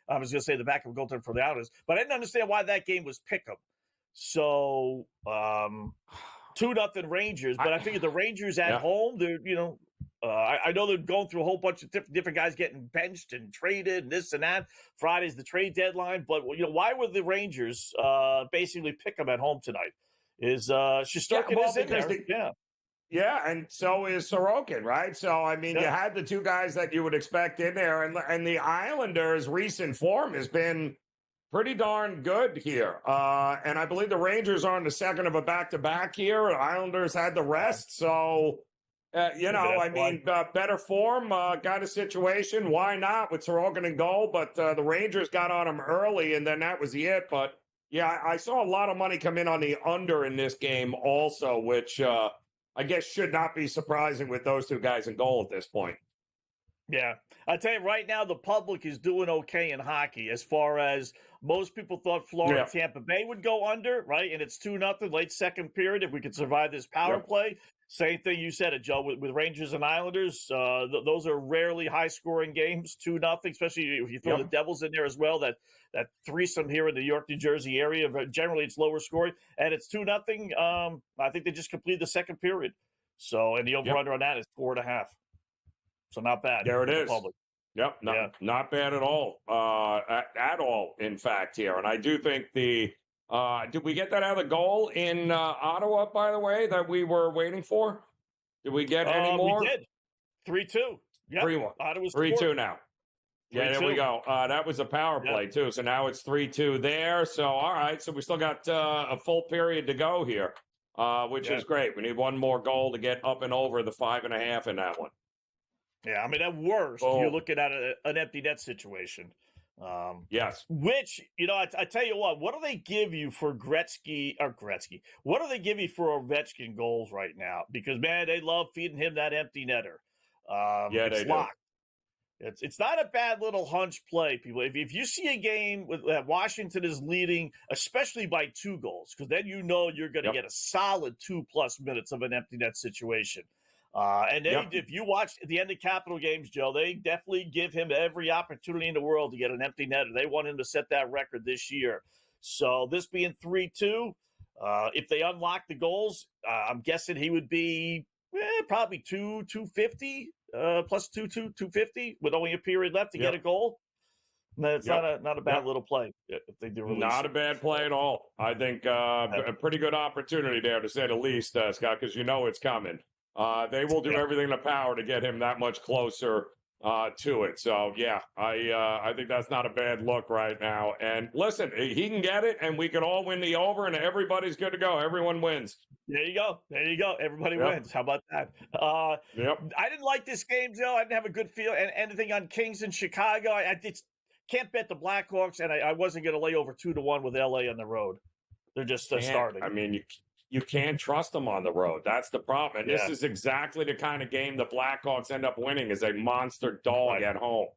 I was going to say the backup goaltender for the Islanders, but I didn't understand why that game was pick'em. So 2-0 Rangers, but I figured the Rangers at home, they're I know they're going through a whole bunch of different guys getting benched and traded and this and that. Friday's the trade deadline, but why would the Rangers basically pick them at home tonight? Is Shesterkin is in there? Yeah, and so is Sorokin, right? So, I mean, you had the 2 guys that you would expect in there, and the Islanders' recent form has been pretty darn good here. And I believe the Rangers are on the second of a back-to-back here. The Islanders had the rest, so, better form, got a situation. Why not with Sorokin and goal? But the Rangers got on them early, and then that was it. But, I saw a lot of money come in on the under in this game also, which I guess should not be surprising with those 2 guys in goal at this point. Yeah. I tell you right now, the public is doing okay in hockey as far as most people thought Florida Tampa Bay would go under, right? And it's 2-0 late second period if we could survive this power play. Same thing you said it, Joe, with Rangers and Islanders. Those are rarely high-scoring games, 2-0, especially if you throw the Devils in there as well. That threesome here in the New York, New Jersey area, generally it's lower scoring. And it's 2-0. I think they just completed the second period. So, and the over-under on that is 4.5. So not bad. There it is. Public. Not bad at all. At all, in fact, here. And I do think did we get that other goal in Ottawa, by the way, that we were waiting for? Did we get any more? We did. 3-2. Yep. 3-1. It was 3-2 now. Yeah, there we 3-2. go. That was a power play, too. So now it's 3-2 there. So, all right. So we still got a full period to go here, which is great. We need one more goal to get up and over the 5.5 in that one. Yeah, I mean, at worst, you're looking at an empty net situation. Yes. Which, I tell you what do they give you for Gretzky? What do they give you for Ovechkin goals right now? Because, man, they love feeding him that empty netter. Yeah, they do. It's not a bad little hunch play, people. If you see a game that Washington is leading, especially by 2 goals, because then you're going to get a solid 2+ minutes of an empty net situation. And if you watch the end of Capital games, Joe, they definitely give him every opportunity in the world to get an empty netter. They want him to set that record this year. So this being 3-2, if they unlock the goals, I'm guessing he would be probably 250 plus 250 with only a period left to get a goal. It's not a bad little play if they do release. Not a bad play at all. I think a pretty good opportunity there, to say the least, Scott, because it's coming. They will do everything in their power to get him that much closer to it. So, I think that's not a bad look right now. And listen, he can get it, and we can all win the over, and everybody's good to go. Everyone wins. There you go. Everybody wins. How about that? I didn't like this game, Joe. I didn't have a good feel. And anything on Kings in Chicago, I just can't bet the Blackhawks, and I wasn't going to lay over 2-1 with LA on the road. They're just starting. I mean, you can't trust them on the road. That's the problem. And this is exactly the kind of game the Blackhawks end up winning, is a monster dog at home.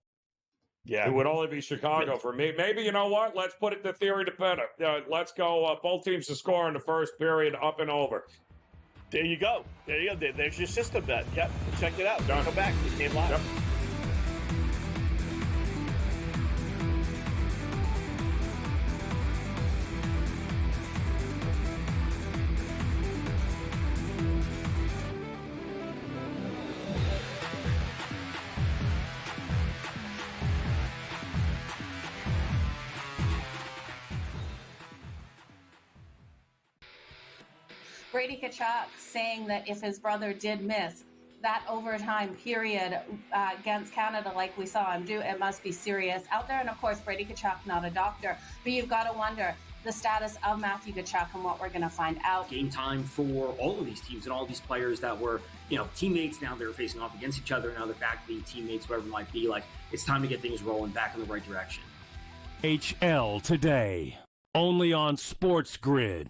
Yeah. It would only be Chicago for me. Maybe, you know what? Let's put it to theory dependent. Let's go both teams to score in the first period, up and over. There you go. There's your system bet. Yep. Check it out. Come back. It came live. Yep. Brady Tkachuk saying that if his brother did miss that overtime period against Canada like we saw him do, it must be serious out there. And of course, Brady Tkachuk, not a doctor, but you've got to wonder the status of Matthew Tkachuk and what we're going to find out. Game time for all of these teams and all these players that were, teammates. Now they're facing off against each other. Now they're back to being teammates, whatever it might be. Like, it's time to get things rolling back in the right direction. HL today, only on SportsGrid.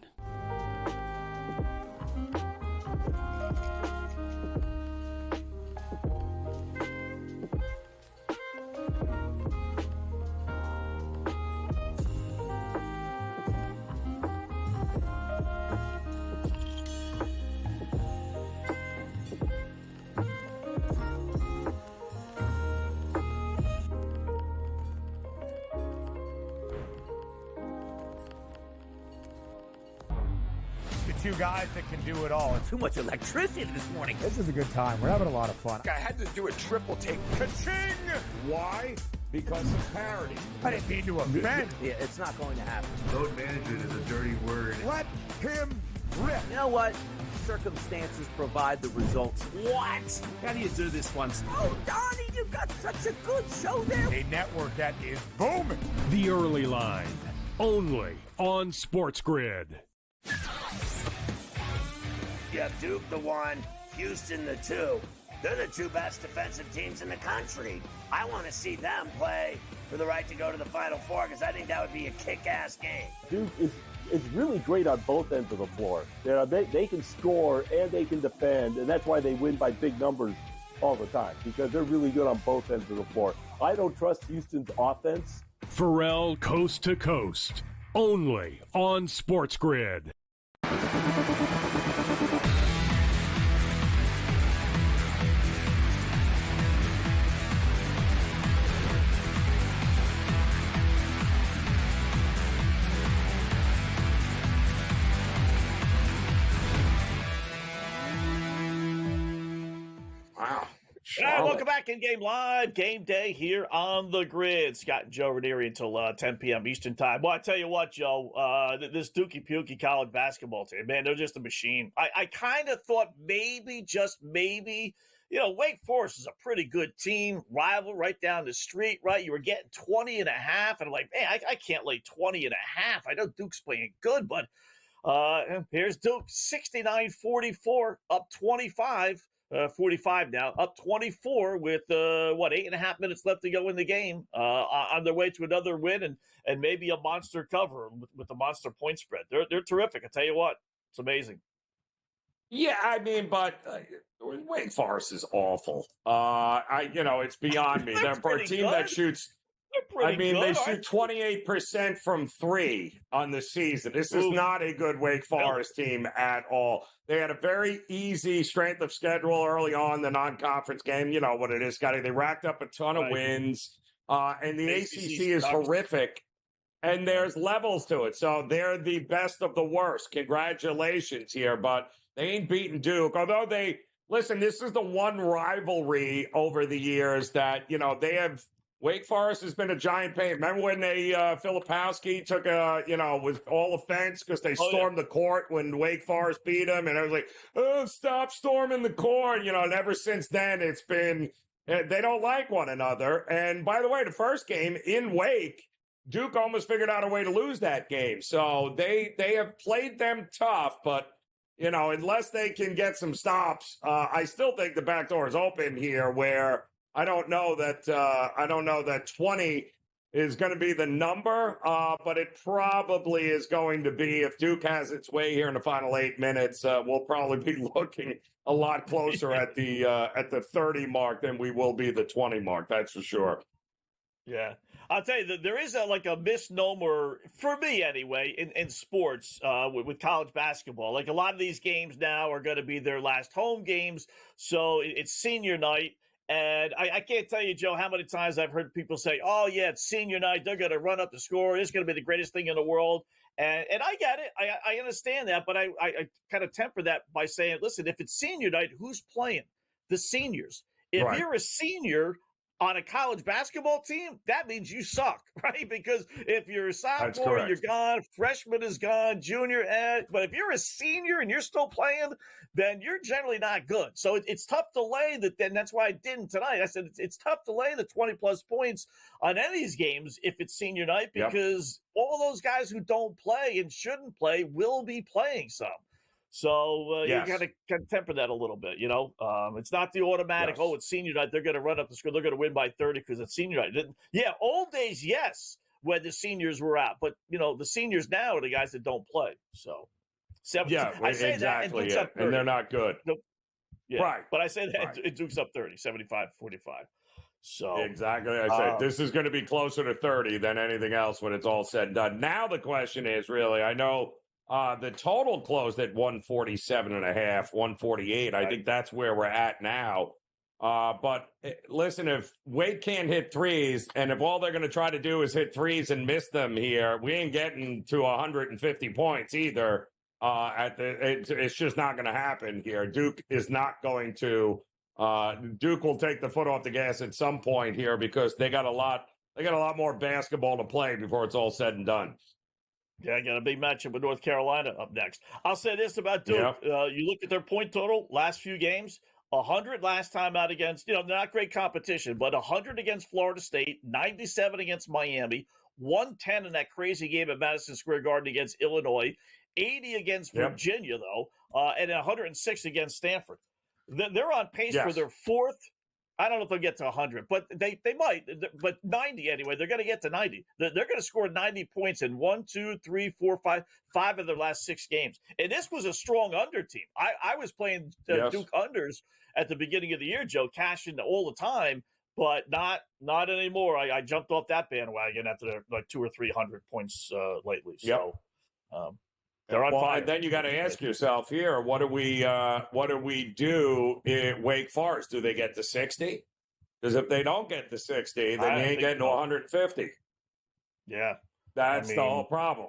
Two guys that can do it all. Too much electricity this morning. This is a good time. We're having a lot of fun. I had to do a triple take. Ka-ching! Why? Because of parity. I didn't mean to offend. Yeah, it's not going to happen. Load management is a dirty word. Let him rip. You know what? Circumstances provide the results. What? How do you do this one? Oh, Donnie, you've got such a good show there. A network that is booming. The Early Line, only on SportsGrid. You have Duke the 1, Houston the 2. They're the 2 best defensive teams in the country. I want to see them play for the right to go to the Final Four, because I think that would be a kick-ass game. Duke is really great on both ends of the floor. They can score and they can defend, and that's why they win by big numbers all the time, because they're really good on both ends of the floor. I don't trust Houston's offense. Pharrell Coast to Coast, only on SportsGrid. All right, welcome back in Game Live, Game Day here on the Grid. Scott and Joe Raineri until 10 p.m. Eastern Time. Well, I tell you what, Joe, this Dookie Pukey college basketball team, man, they're just a machine. I kind of thought maybe, just maybe, Wake Forest is a pretty good team, rival right down the street, right? You were getting 20 and a half, and I'm like, man, I can't lay 20 and a half. I know Duke's playing good, but here's Duke, 69-44, up 25. 45 now, up 24 with 8.5 minutes left to go in the game, on their way to another win and maybe a monster cover with the monster point spread. They're terrific. I tell you what, it's amazing. Yeah, I mean, but Wake Forest is awful. It's beyond me. They're for a team that shoots. They shoot 28% from three on the season. This is not a good Wake Forest team at all. They had a very easy strength of schedule early on, the non-conference game. You know what it is, Scotty. They racked up a ton of wins, and the ACC is horrific, and there's levels to it. So they're the best of the worst. Congratulations here, but they ain't beating Duke. Although listen, this is the one rivalry over the years that, they have. Wake Forest has been a giant pain. Remember when Filipowski took with all offense because they stormed the court when Wake Forest beat them, and I was like, oh, stop storming the court. And ever since then it's been, they don't like one another. And by the way, the first game in Wake, Duke almost figured out a way to lose that game. So they have played them tough, but unless they can get some stops, I still think the back door is open here where I don't know that 20 is going to be the number, but it probably is going to be, if Duke has its way here in the final 8 minutes, we'll probably be looking a lot closer at the 30 mark than we will be the 20 mark. That's for sure. Yeah. I'll tell you, there is a misnomer, for me anyway, in sports with college basketball. Like, a lot of these games now are going to be their last home games, so it's senior night. And I can't tell you, Joe, how many times I've heard people say, oh, yeah, it's senior night. They're going to run up the score. It's going to be the greatest thing in the world. And I get it. I understand that. But I kind of temper that by saying, listen, if it's senior night, who's playing? The seniors. If you're a senior on a college basketball team, that means you suck, right? Because if you're a sophomore, you're gone. Freshman is gone. Junior, but if you're a senior and you're still playing, then you're generally not good. So it's tough to lay that. Then that's why I didn't tonight. I said it's tough to lay the 20-plus points on any of these games if it's senior night, because all those guys who don't play and shouldn't play will be playing some. So you got to temper that a little bit, It's not the automatic, it's senior night, they're going to run up the score, they're going to win by 30 because it's senior night. Yeah, old days, yes, when the seniors were out. But, the seniors now are the guys that don't play. So, I say exactly, that, and they're not good. Right. But I say that it Duke's up 30, 75-45. So exactly. I said this is going to be closer to 30 than anything else when it's all said and done. Now the question is really, I know the total closed at 147.5, 148. I think that's where we're at now. But listen, if Wake can't hit threes, and if all they're going to try to do is hit threes and miss them here, we ain't getting to 150 points either. It's just not going to happen here. Duke is not going to. Duke will take the foot off the gas at some point here because they got a lot more basketball to play before it's all said and done. Yeah, I got a big matchup with North Carolina up next. I'll say this about Duke. You look at their point total last few games, 100 last time out against, not great competition, but 100 against Florida State, 97 against Miami, 110 in that crazy game at Madison Square Garden against Illinois, 80 against Virginia, though, and 106 against Stanford. They're on pace for their fourth. I don't know if they'll get to 100, but they might. But 90 anyway. They're going to get to 90. They're going to score 90 points in 1, 2, 3, 4, 5 of their last 6 games. And this was a strong under team. I was playing Duke unders at the beginning of the year, Joe, cashing all the time, but not anymore. I jumped off that bandwagon after like 200 or 300 points lately. So they're on fire. And then you got to ask yourself here, what do we do in Wake Forest? Do they get to 60? Because if they don't get to 60, then you ain't getting to 150. Yeah. That's the whole problem.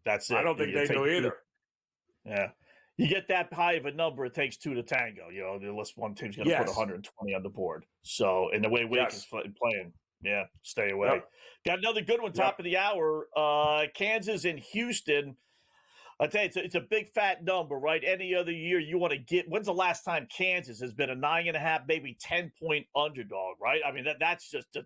That's it. I don't think they do either. Yeah. You get that high of a number, it takes 2 to tango. Unless one team's going to put 120 on the board. So, in the way Wake is playing, stay away. Got another good one, top of the hour. Kansas and Houston. I tell you, it's a big fat number, right? Any other year you want to get. When's the last time Kansas has been a 9.5, maybe 10-point underdog, right? I mean, that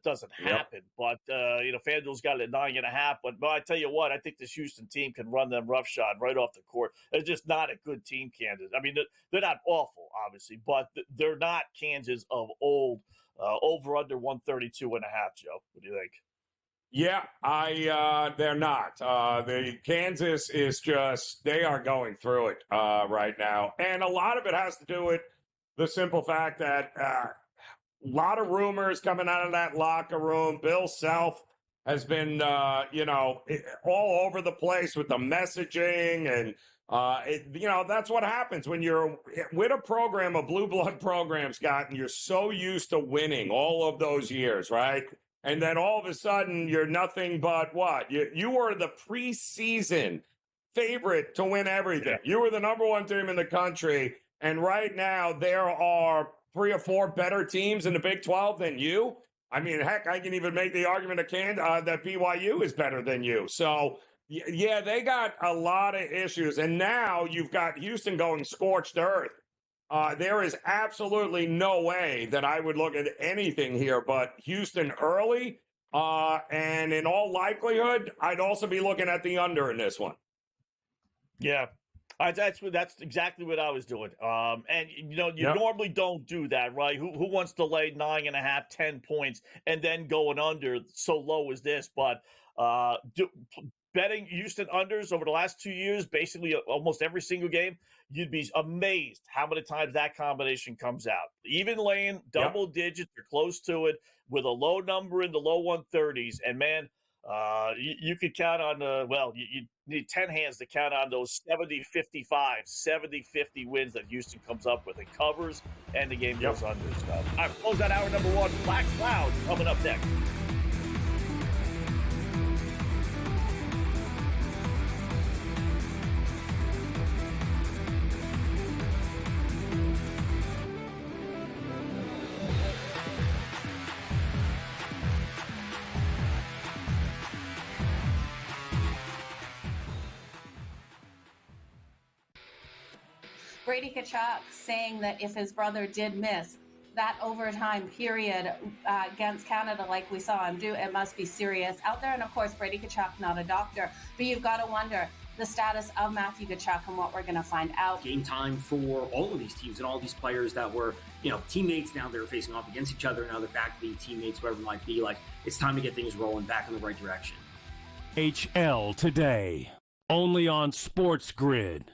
doesn't happen. But FanDuel's got it at 9.5. But I tell you what, I think this Houston team can run them roughshod right off the court. It's just not a good team, Kansas. I mean, they're not awful, obviously, but they're not Kansas of old. Over under 132.5, Joe. What do you think? Yeah, they're not. The Kansas is just, they are going through it right now. And a lot of it has to do with the simple fact that a lot of rumors coming out of that locker room. Bill Self has been, all over the place with the messaging. And, that's what happens when you're with a program, a blue blood program, Scott, and you're so used to winning all of those years, right? And then all of a sudden, you're nothing but what? You were the preseason favorite to win everything. You were the number one team in the country. And right now, there are 3 or 4 better teams in the Big 12 than you. I mean, heck, I can even make the argument that BYU is better than you. So, yeah, they got a lot of issues. And now you've got Houston going scorched earth. There is absolutely no way that I would look at anything here but Houston early. And in all likelihood, I'd also be looking at the under in this one. Yeah, that's exactly what I was doing. And, normally don't do that, right? Who wants to lay 9.5, 10 points and then going under so low as this? But betting Houston unders over the last 2 years, basically almost every single game, you'd be amazed how many times that combination comes out. Even laying double digits or close to it with a low number in the low 130s. And, man, you could count on, you need 10 hands to count on those 70-55, 70-50 wins that Houston comes up with. It covers, and the game goes under. So, all right, close that hour number 1. Black Cloud coming up next. Brady Tkachuk saying that if his brother did miss that overtime period against Canada like we saw him do, it must be serious out there. And of course, Brady Tkachuk, not a doctor, but you've got to wonder the status of Matthew Tkachuk and what we're going to find out. Game time for all of these teams and all these players that were, teammates. Now they're facing off against each other. Now they're back to being teammates, whatever it might be. Like, it's time to get things rolling back in the right direction. HL today, only on SportsGrid.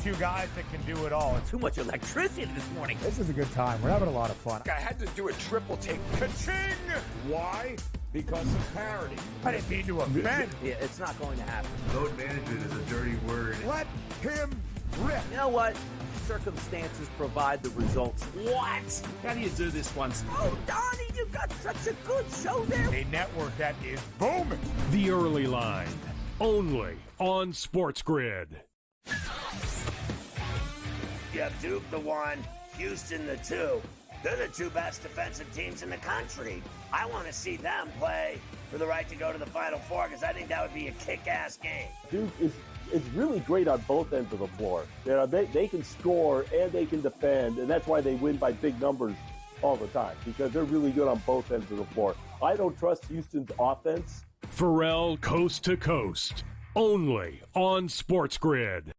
Two guys that can do it all. Too much electricity this morning. This is a good time. We're having a lot of fun. I had to do a triple take. Ka-ching! Why? Because of parity. I didn't mean to offend. Yeah, it's not going to happen. Load management is a dirty word. Let him rip. You know what? Circumstances provide the results. What? How do you do this one? Oh, Donnie, you've got such a good show there. A network that is booming. The Early Line, only on SportsGrid. You have Duke the 1, Houston the 2. They're the 2 best defensive teams in the country. I want to see them play for the right to go to the Final Four because I think that would be a kick-ass game. Duke is really great on both ends of the floor. They can score and they can defend, and that's why they win by big numbers all the time because they're really good on both ends of the floor. I don't trust Houston's offense. Pharrell Coast to Coast, only on SportsGrid.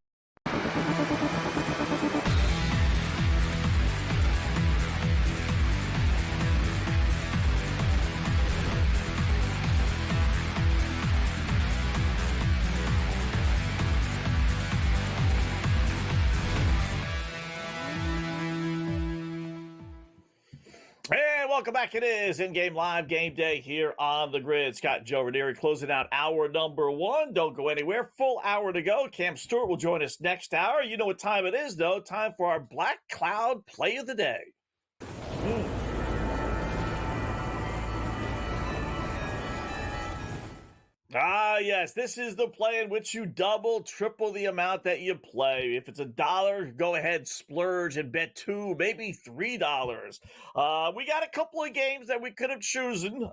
welcome back. It is in-game live game day here on the grid. Scott and Joe Raineri closing out hour number 1. Don't go anywhere. Full hour to go. Cam Stewart will join us next hour. You know what time it is, though. Time for our Black Cloud Play of the Day. Ah, yes, this is the play in which you double, triple the amount that you play. If it's $1, go ahead, splurge and bet $2, maybe $3. We got a couple of games that we could have chosen.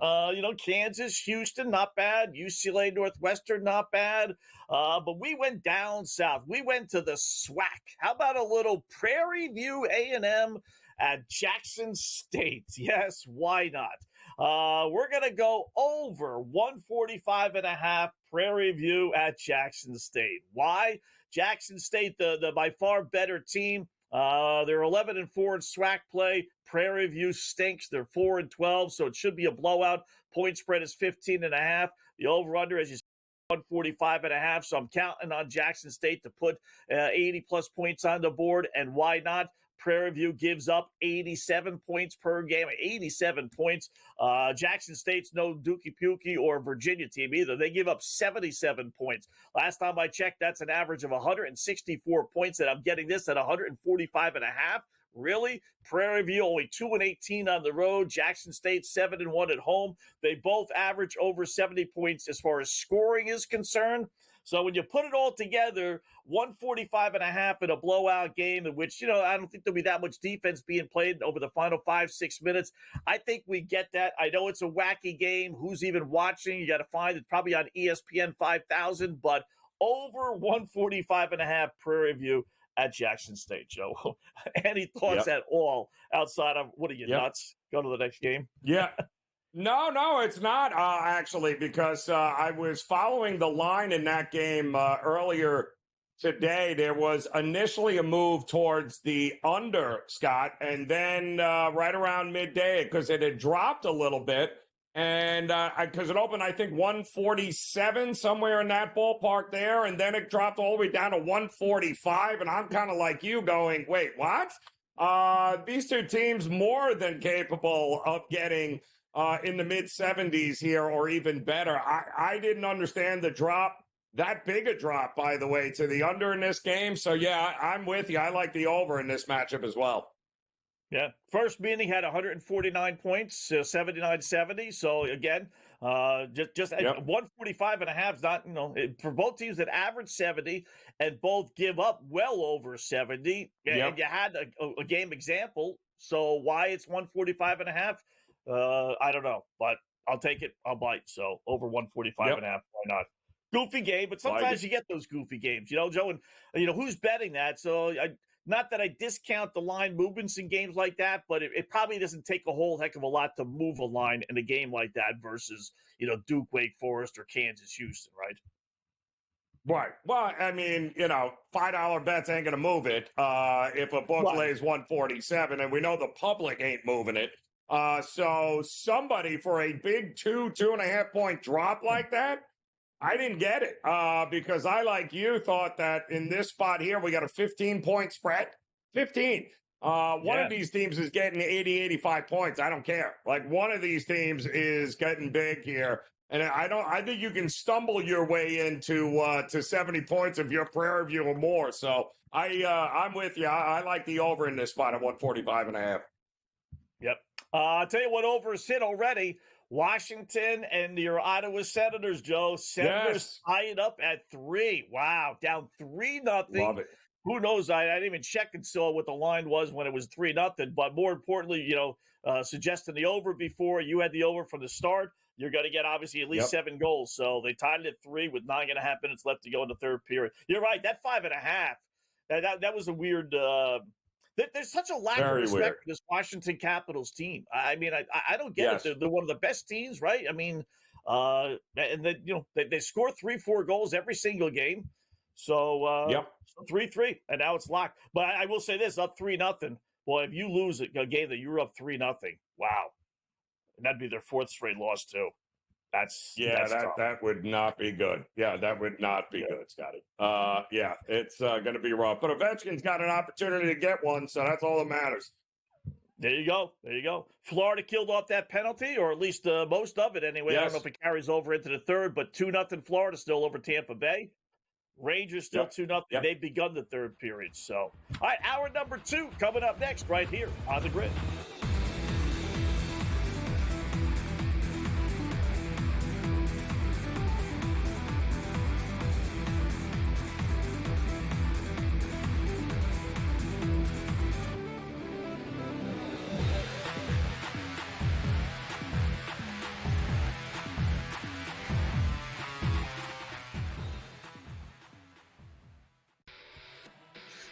Kansas, Houston, not bad. UCLA, Northwestern, not bad. But we went down south. We went to the SWAC. How about a little Prairie View A&M at Jackson State? Yes, why not? We're going to go over 145.5 Prairie View at Jackson State. Why? Jackson State, the by far better team. They're 11-4 in SWAC play. Prairie View stinks. They're 4-12, so it should be a blowout. Point spread is 15.5. The over-under, as you said, 145.5. So I'm counting on Jackson State to put 80-plus points on the board, and why not? Prairie View gives up 87 points per game, 87 points. Jackson State's no Dookie Pukey or Virginia team either. They give up 77 points. Last time I checked, that's an average of 164 points, and I'm getting this at 145.5. Really? Prairie View only 2-18 on the road. Jackson State 7-1 at home. They both average over 70 points as far as scoring is concerned. So when you put it all together, 145.5 in a blowout game in which, I don't think there'll be that much defense being played over the final 5-6 minutes. I think we get that. I know it's a wacky game. Who's even watching? You got to find it probably on ESPN 5000, but over 145.5 Prairie View at Jackson State, Joe. Any thoughts at all outside of, what are you, nuts? Go to the next game? Yeah. No, it's not, actually, because I was following the line in that game earlier today. There was initially a move towards the under, Scott, and then right around midday, because it had dropped a little bit, and because it opened, I think, 147, somewhere in that ballpark there, and then it dropped all the way down to 145, and I'm kind of like you going, wait, what? These two teams more than capable of getting in the mid-70s here or even better. I didn't understand the drop, that big a drop, by the way, to the under in this game. So, yeah, I'm with you. I like the over in this matchup as well. Yeah. First meeting had 149 points, 79-70. So, again, just 145.5 is not, for both teams that average 70 and both give up well over 70. And you had a game example. So, why it's 145.5? I don't know, but I'll take it. I'll bite. So over 145.5. Why not? Goofy game, but sometimes you get those goofy games, Joe, and who's betting that? So not that I discount the line movements in games like that, but it probably doesn't take a whole heck of a lot to move a line in a game like that versus, Duke, Wake Forest, or Kansas, Houston, right? Right. Well, I mean, $5 bets ain't going to move it if a book lays 147, and we know the public ain't moving it. So somebody for a big 2.5 point drop like that, I didn't get it because I, like you, thought that in this spot here, we got a 15-point spread. 15. One of these teams is getting 80, 85 points. I don't care. Like, one of these teams is getting big here. And I think you can stumble your way into to 70 points if you're Prairie View or more. So I'm with you. I like the over in this spot at 145.5. Yep. I'll tell you what over is hit already. Washington and your Ottawa Senators, Joe. Senators tied up at 3. Wow. Down 3-0. Love it. Who knows? I didn't even check and saw what the line was when it was 3-0. But more importantly, suggesting the over before. You had the over from the start. You're going to get, obviously, at least 7 goals. So they tied it at 3 with 9.5 minutes left to go in the third period. You're right. That 5.5, that was a weird there's such a lack of respect for this Washington Capitals team. I mean, I don't get it. They're one of the best teams, right? I mean, and they score 3-4 goals every single game. So 3-3, and now it's locked. But I will say this: up 3-0. Well, if you lose a game that you're up 3-0, wow, and that'd be their 4th straight loss too. That would not be good. Yeah, that would not be good, Scotty. It's going to be rough. But Ovechkin's got an opportunity to get one, so that's all that matters. There you go. There you go. Florida killed off that penalty, or at least most of it anyway. Yes. I don't know if it carries over into the third, but 2-0 Florida still over Tampa Bay. Rangers still 2-0. They've begun the third period. So, all right, hour number 2 coming up next right here on the Grid.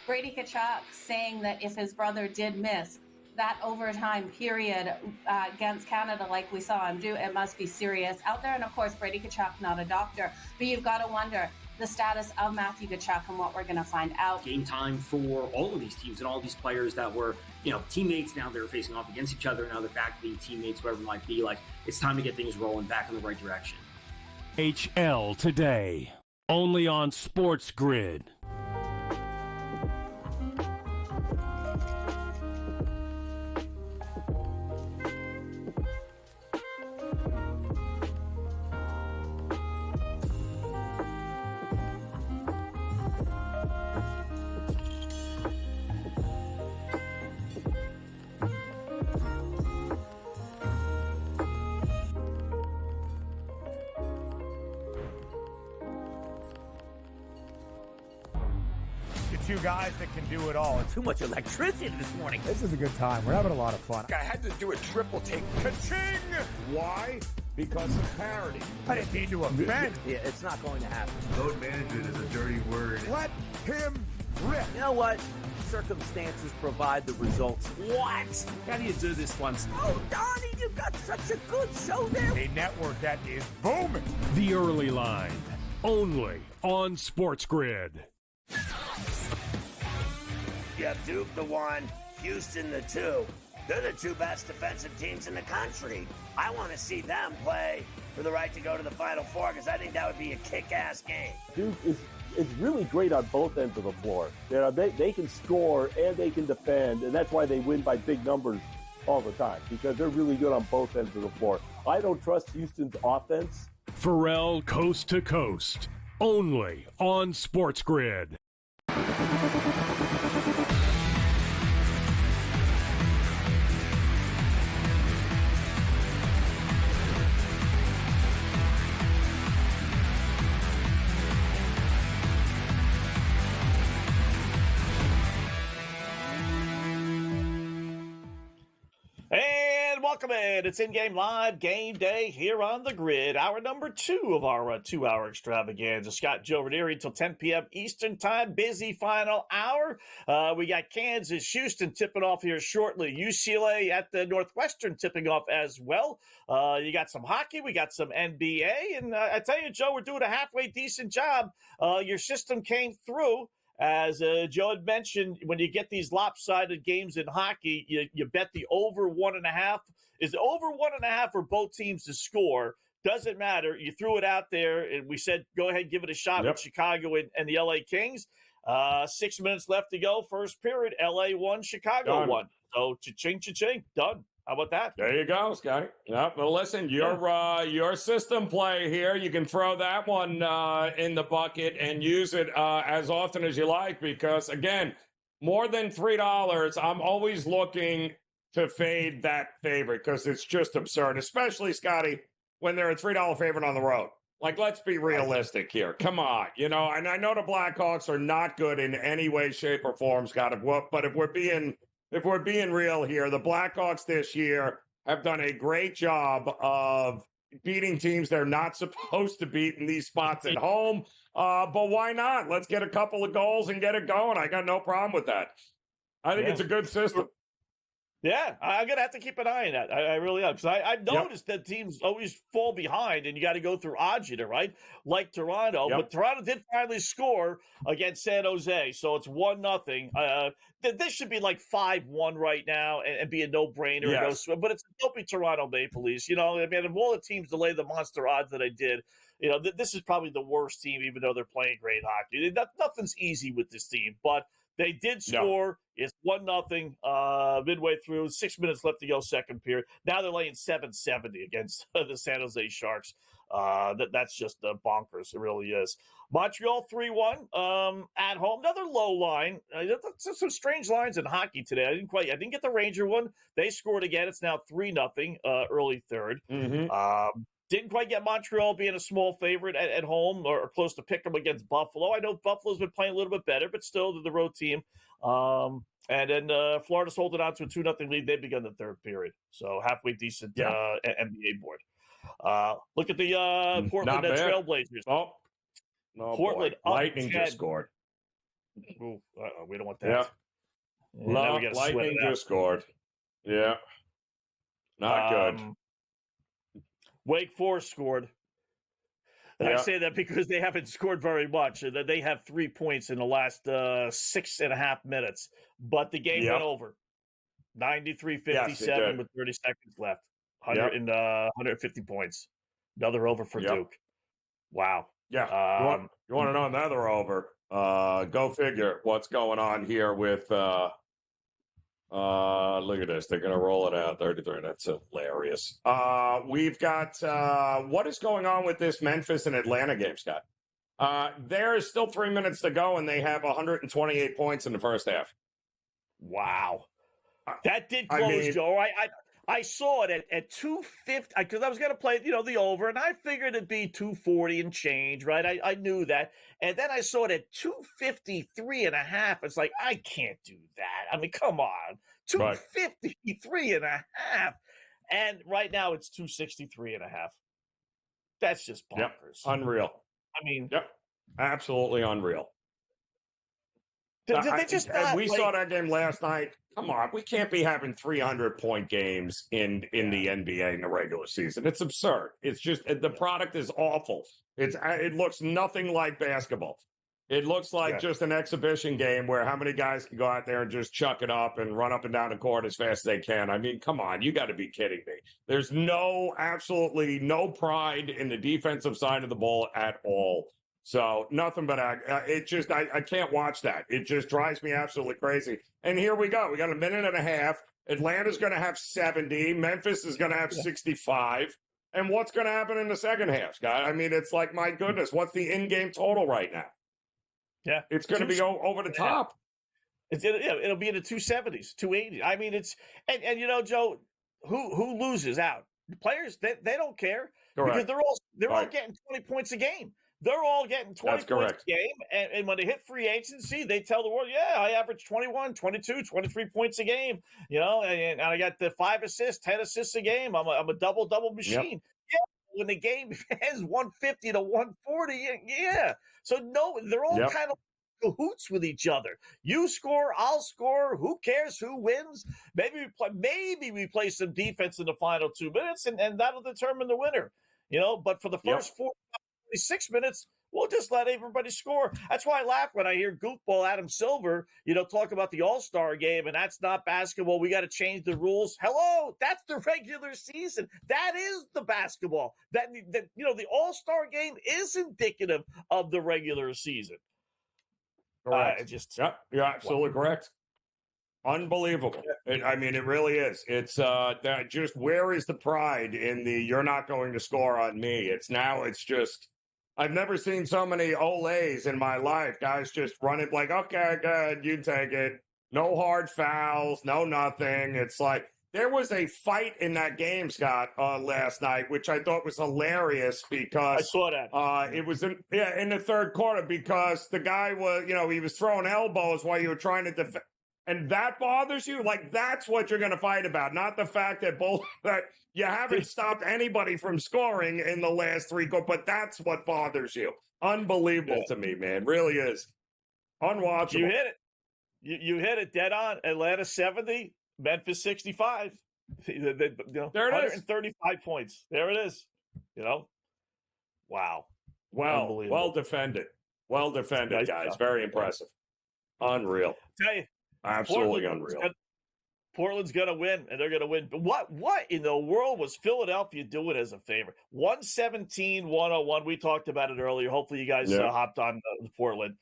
Brady Tkachuk saying that if his brother did miss that overtime period against Canada like we saw him do, it must be serious out there. And of course, Brady Tkachuk, not a doctor, but you've got to wonder the status of Matthew Tkachuk and what we're going to find out. Game time for all of these teams and all these players that were, teammates. Now they're facing off against each other. Now they're back to being teammates, whatever it might be. Like, it's time to get things rolling back in the right direction. HL today, only on SportsGrid. Two guys that can do it all. Too much electricity this morning. This is a good time. We're having a lot of fun. I had to do a triple take. Ka-ching! Why? Because of parity. I didn't mean to offend. Yeah, it's not going to happen. Load management is a dirty word. Let him rip. You know what? Circumstances provide the results. What? How do you do this one? Oh, Donnie, you've got such a good show there. A network that is booming. The Early Line, only on SportsGrid. You have Duke the 1, Houston the 2. They're the 2 best defensive teams in the country. I want to see them play for the right to go to the Final Four because I think that would be a kick-ass game. Duke is really great on both ends of the floor. They can score and they can defend, and that's why they win by big numbers all the time, because they're really good on both ends of the floor. I don't trust Houston's offense. Pharrell Coast to Coast, only on SportsGrid. And welcome in. It's in-game live game day here on the Grid. Hour number 2 of our 2-hour extravaganza. Scott, Joe Raineri until 10 p.m. Eastern time. Busy final hour. We got Kansas, Houston tipping off here shortly. UCLA at the Northwestern tipping off as well. You got some hockey. We got some NBA. And I tell you, Joe, we're doing a halfway decent job. Your system came through. As Joe had mentioned, when you get these lopsided games in hockey, you bet the over 1.5. Is the over 1.5 for both teams to score? Doesn't matter. You threw it out there, and we said, go ahead, give it a shot with Chicago and the LA Kings. 6 minutes left to go. First period, LA won, Chicago won. So cha-ching, cha-ching, done. How about that? There you go, Scotty. Yep. Well, listen, your system play here, you can throw that one in the bucket and use it as often as you like because, again, more than $3, I'm always looking to fade that favorite because it's just absurd, especially, Scotty, when they're a $3 favorite on the road. Like, let's be realistic here. Come on. And I know the Blackhawks are not good in any way, shape, or form, Scotty, but if we're being real here, the Blackhawks this year have done a great job of beating teams they're not supposed to beat in these spots at home. But why not? Let's get a couple of goals and get it going. I got no problem with that. I think it's a good system. Yeah, I'm going to have to keep an eye on that. I really am. Because I've noticed that teams always fall behind, and you got to go through agita, right? Like Toronto. But Toronto did finally score against San Jose, so it's 1-0. This should be like 5-1 right now and be a no-brainer. Yes. But it's a dopey Toronto Maple Leafs. Of all the teams to lay the monster odds that I did, this is probably the worst team, even though they're playing great hockey. Nothing's easy with this team, but They did score. It's 1-0 midway through. 6 minutes left to go, second period. Now they're laying 770 against the San Jose Sharks. That's just bonkers. It really is. Montreal 3-1 at home. Another low line. Some strange lines in hockey today. I didn't get the Ranger one. They scored again. It's now 3-0 early third. Didn't quite get Montreal being a small favorite at home or close to pick them against Buffalo. I know Buffalo's been playing a little bit better, but still they're the road team. And then Florida's holding on to a 2-0 lead. They've begun the third period. So halfway decent NBA board. Look at the Portland Trailblazers. Oh, no, Portland Lightning just scored. Ooh, we don't want that. Yeah. Lightning just scored. Yeah. Not good. Wake Forest scored. And I say that because they haven't scored very much. They have 3 points in the last 6.5 minutes. But the game went over. 93-57 with 30 seconds left. 150 points. Another over for Duke. Wow. Yeah. You want to know another over? Go figure what's going on here with look at this. They're going to roll it out 33. That's hilarious. We've got what is going on with this Memphis and Atlanta game, Scott? There's still 3 minutes to go, and they have 128 points in the first half. Wow. That did close, Joe. I saw it at 250 because I was going to play, the over, and I figured it'd be 240 and change, right? I knew that. And then I saw it at 253.5. It's like, I can't do that. I mean, come on. 253.5. And right now it's 263.5. That's just bonkers. Yep. Unreal. I mean, absolutely unreal. We saw that game last night. Come on, we can't be having 300-point games in the NBA in the regular season. It's absurd. It's just the product is awful. It looks nothing like basketball. It looks like just an exhibition game where how many guys can go out there and just chuck it up and run up and down the court as fast as they can. I mean, come on, you got to be kidding me. There's absolutely no pride in the defensive side of the ball at all. So nothing but I can't watch that. It just drives me absolutely crazy. And here we go. We got a minute and a half. Atlanta's going to have 70. Memphis is going to have 65. And what's going to happen in the second half, Scott? I mean, it's like, my goodness, what's the in-game total right now? Yeah. It's going to be over the top. It'll be in the 270s, 280. I mean, and Joe, who loses out? The players, they don't care. Correct. Because they're all getting 20 points a game. They're all getting 20 points a game. And when they hit free agency, they tell the world, I average 21, 22, 23 points a game. And I got the 5 assists, 10 assists a game. I'm a double machine. Yep. Yeah. When the game ends 150 to 140, So they're all kind of cahoots with each other. You score, I'll score. Who cares who wins? Maybe we play some defense in the final 2 minutes, and that'll determine the winner. But for the first 46 minutes, we'll just let everybody score. That's why I laugh when I hear goofball Adam Silver, talk about the All-Star game, and that's not basketball. We got to change the rules. Hello, that's the regular season. That is the basketball. That the All-Star game is indicative of the regular season. Correct. You're absolutely correct. Unbelievable. I mean, it really is. It's that just where is the pride in the you're not going to score on me? It's just I've never seen so many Olays in my life. Guys just run it like, okay, good, you take it. No hard fouls, no nothing. It's like there was a fight in that game, Scott, last night, which I thought was hilarious because I saw that. It was in the third quarter because the guy was, he was throwing elbows while you were trying to defend. And that bothers you? Like, that's what you're going to fight about, not the fact that that you haven't stopped anybody from scoring in the last 3 quarters, but that's what bothers you. Unbelievable to me, man. Really is. Unwatchable. You hit it. You hit it dead on. Atlanta 70, Memphis 65. There it is. 135 points. There it is. Wow. Well defended. Well defended, guys. Very impressive. Unreal. Tell you. Absolutely unreal. Portland's going to win, and they're going to win. But what in the world was Philadelphia doing as a favorite? 117-101. We talked about it earlier. Hopefully you guys hopped on Portland.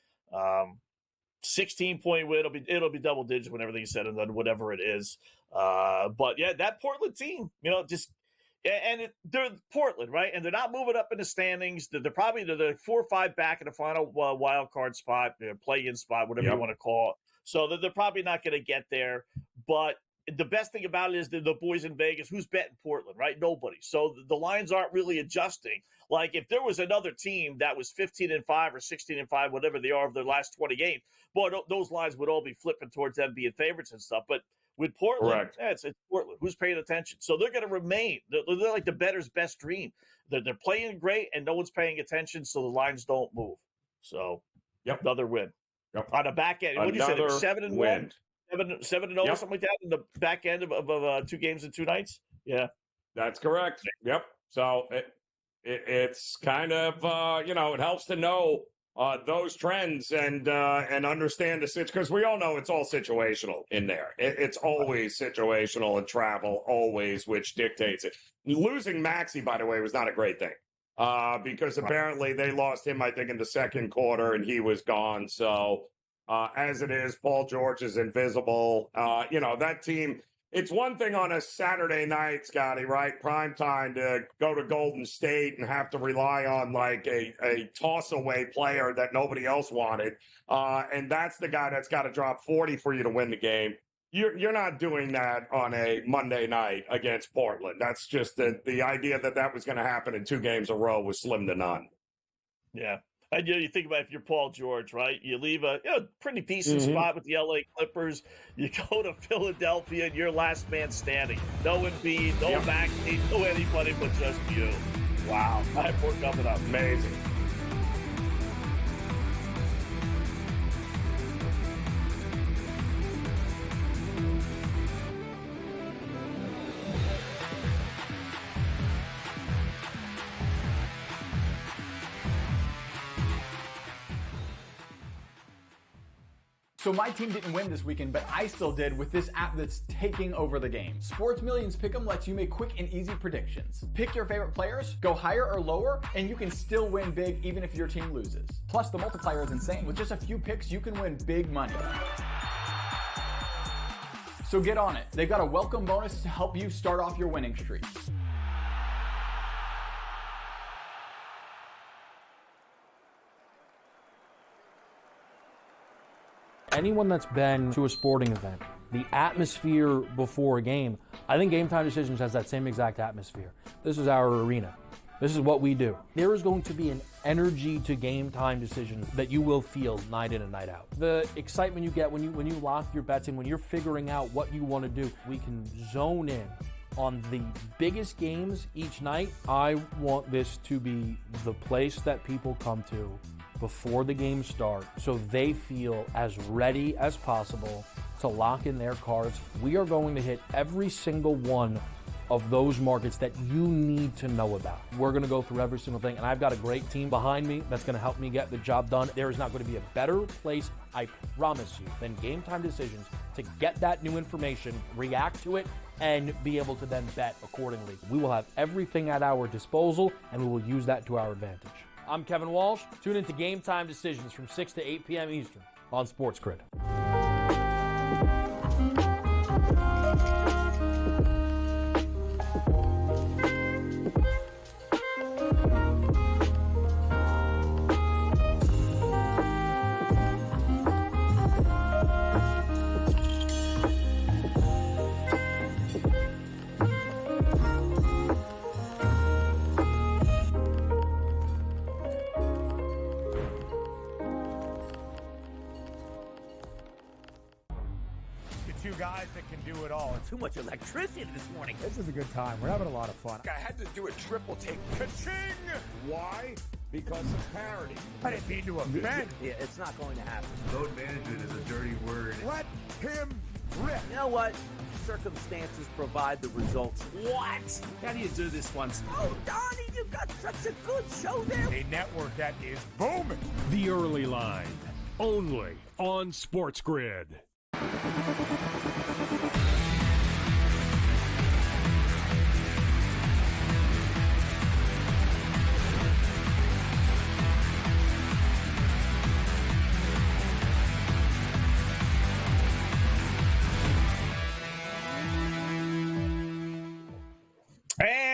16-point win. It'll be double digits when everything's said and done, whatever it is. But yeah, that Portland team, they're Portland, right? And they're not moving up in the standings. They're probably the 4 or 5 back in the final wild card spot, play-in spot, whatever you want to call it. So they're probably not going to get there. But the best thing about it is the boys in Vegas, who's betting Portland, right? Nobody. So the lines aren't really adjusting. Like if there was another team that was 15-5 or 16-5, whatever they are of their last 20 games, boy, those lines would all be flipping towards them being favorites and stuff. But with Portland, it's Portland. Who's paying attention? So they're going to remain. They're like the bettor's best dream. They're playing great, and no one's paying attention, so the lines don't move. So, another win. On the back end, what did you say? 7-1, 7-0, or something like that in the back end of 2 games and 2 nights. Yeah, that's correct. Yep. So it's kind of it helps to know those trends and understand the situation, because we all know it's all situational in there. It's always situational in travel, always, which dictates it. Losing Maxey, by the way, was not a great thing because apparently they lost him, I think, in the second quarter, and he was gone. So as it is, Paul George is invisible. That team. It's one thing on a Saturday night, Scotty, right? Prime time to go to Golden State and have to rely on like a toss-away player that nobody else wanted. And that's the guy that's got to drop 40 for you to win the game. You're not doing that on a Monday night against Portland. That's just the idea that was going to happen in 2 games in a row was slim to none. Yeah. And you think about if you're Paul George, right? You leave a pretty decent spot with the LA Clippers. You go to Philadelphia and you're last man standing. No Embiid, no Maxey, no anybody but just you. Wow. We're coming up. Amazing. So my team didn't win this weekend, but I still did with this app that's taking over the game. Sports Millions Pick'em lets you make quick and easy predictions. Pick your favorite players, go higher or lower, and you can still win big even if your team loses. Plus, the multiplier is insane. With just a few picks, you can win big money. So get on it. They've got a welcome bonus to help you start off your winning streak. Anyone that's been to a sporting event, the atmosphere before a game, I think Game Time Decisions has that same exact atmosphere. This is our arena. This is what we do. There is going to be an energy to Game Time Decisions that you will feel night in and night out. The excitement you get when you lock your bets in, when you're figuring out what you want to do, we can zone in on the biggest games each night. I want this to be the place that people come to before the games start so they feel as ready as possible to lock in their cards. We are going to hit every single one of those markets that you need to know about. We're going to go through every single thing, and I've got a great team behind me that's going to help me get the job done. There is not going to be a better place, I promise you, than Game Time Decisions to get that new information, react to it, and be able to then bet accordingly. We will have everything at our disposal, and we will use that to our advantage. I'm Kevin Walsh. Tune into Game Time Decisions from 6 to 8 p.m. Eastern on SportsGrid. Two guys that can do it all. Too much electricity this morning. This is a good time. We're having a lot of fun. I had to do a triple take. Ka-ching! Why? Because of parity. I didn't mean to offend. Yeah, it's not going to happen. Load management is a dirty word. Let him rip. You know what? Circumstances provide the results. What? How do you do this one? Oh, Donnie, you've got such a good show there. A network that is booming. The Early Line, only on SportsGrid.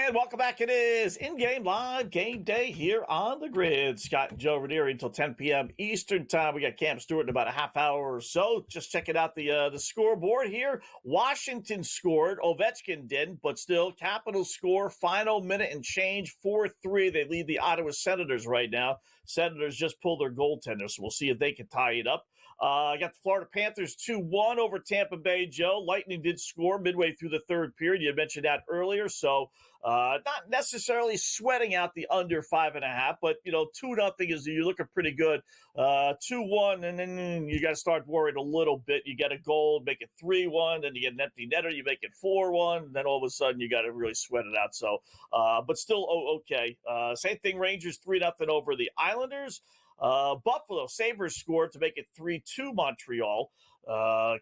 And welcome back. It is in-game live game day here on the grid. Scott and Joe Raineri until 10 p.m. Eastern time. We got Cam Stewart in about a half hour or so. Just checking out the scoreboard here. Washington scored. Ovechkin didn't, but still, Capitals score. Final minute and change, 4-3. They lead the Ottawa Senators right now. Senators just pulled their goaltender, so we'll see if they can tie it up. I got the Florida Panthers 2-1 over Tampa Bay, Joe. Lightning did score midway through the third period. You mentioned that earlier, so not necessarily sweating out the under 5.5, but, 2-0 is you're looking pretty good. 2-1, and then you got to start worrying a little bit. You get a goal, make it 3-1, then you get an empty netter, you make it 4-1, then all of a sudden you got to really sweat it out. So, but still okay. Same thing, Rangers 3-0 over the Islanders. Buffalo Sabres scored to make it 3-2 Montreal.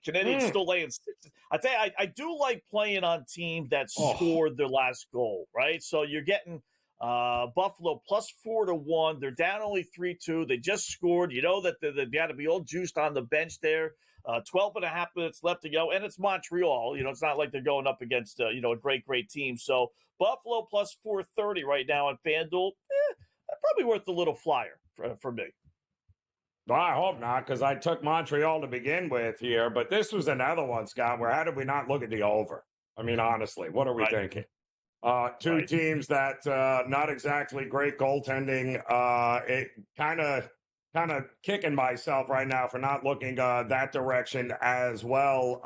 Canadians still laying 6. I tell you, I do like playing on teams that scored their last goal, right? So you're getting Buffalo plus 4-1. They're down only 3-2. They just scored. You know that they got to be all juiced on the bench there. 12 and a half minutes left to go, and it's Montreal. It's not like they're going up against a great team. So Buffalo plus 430 right now on FanDuel. Probably worth a little flyer for me. Well, I hope not, because I took Montreal to begin with here. But this was another one, Scott, where how did we not look at the over? I mean, honestly, what are we thinking? Two teams that not exactly great goaltending. It kind of kicking myself right now for not looking that direction as well.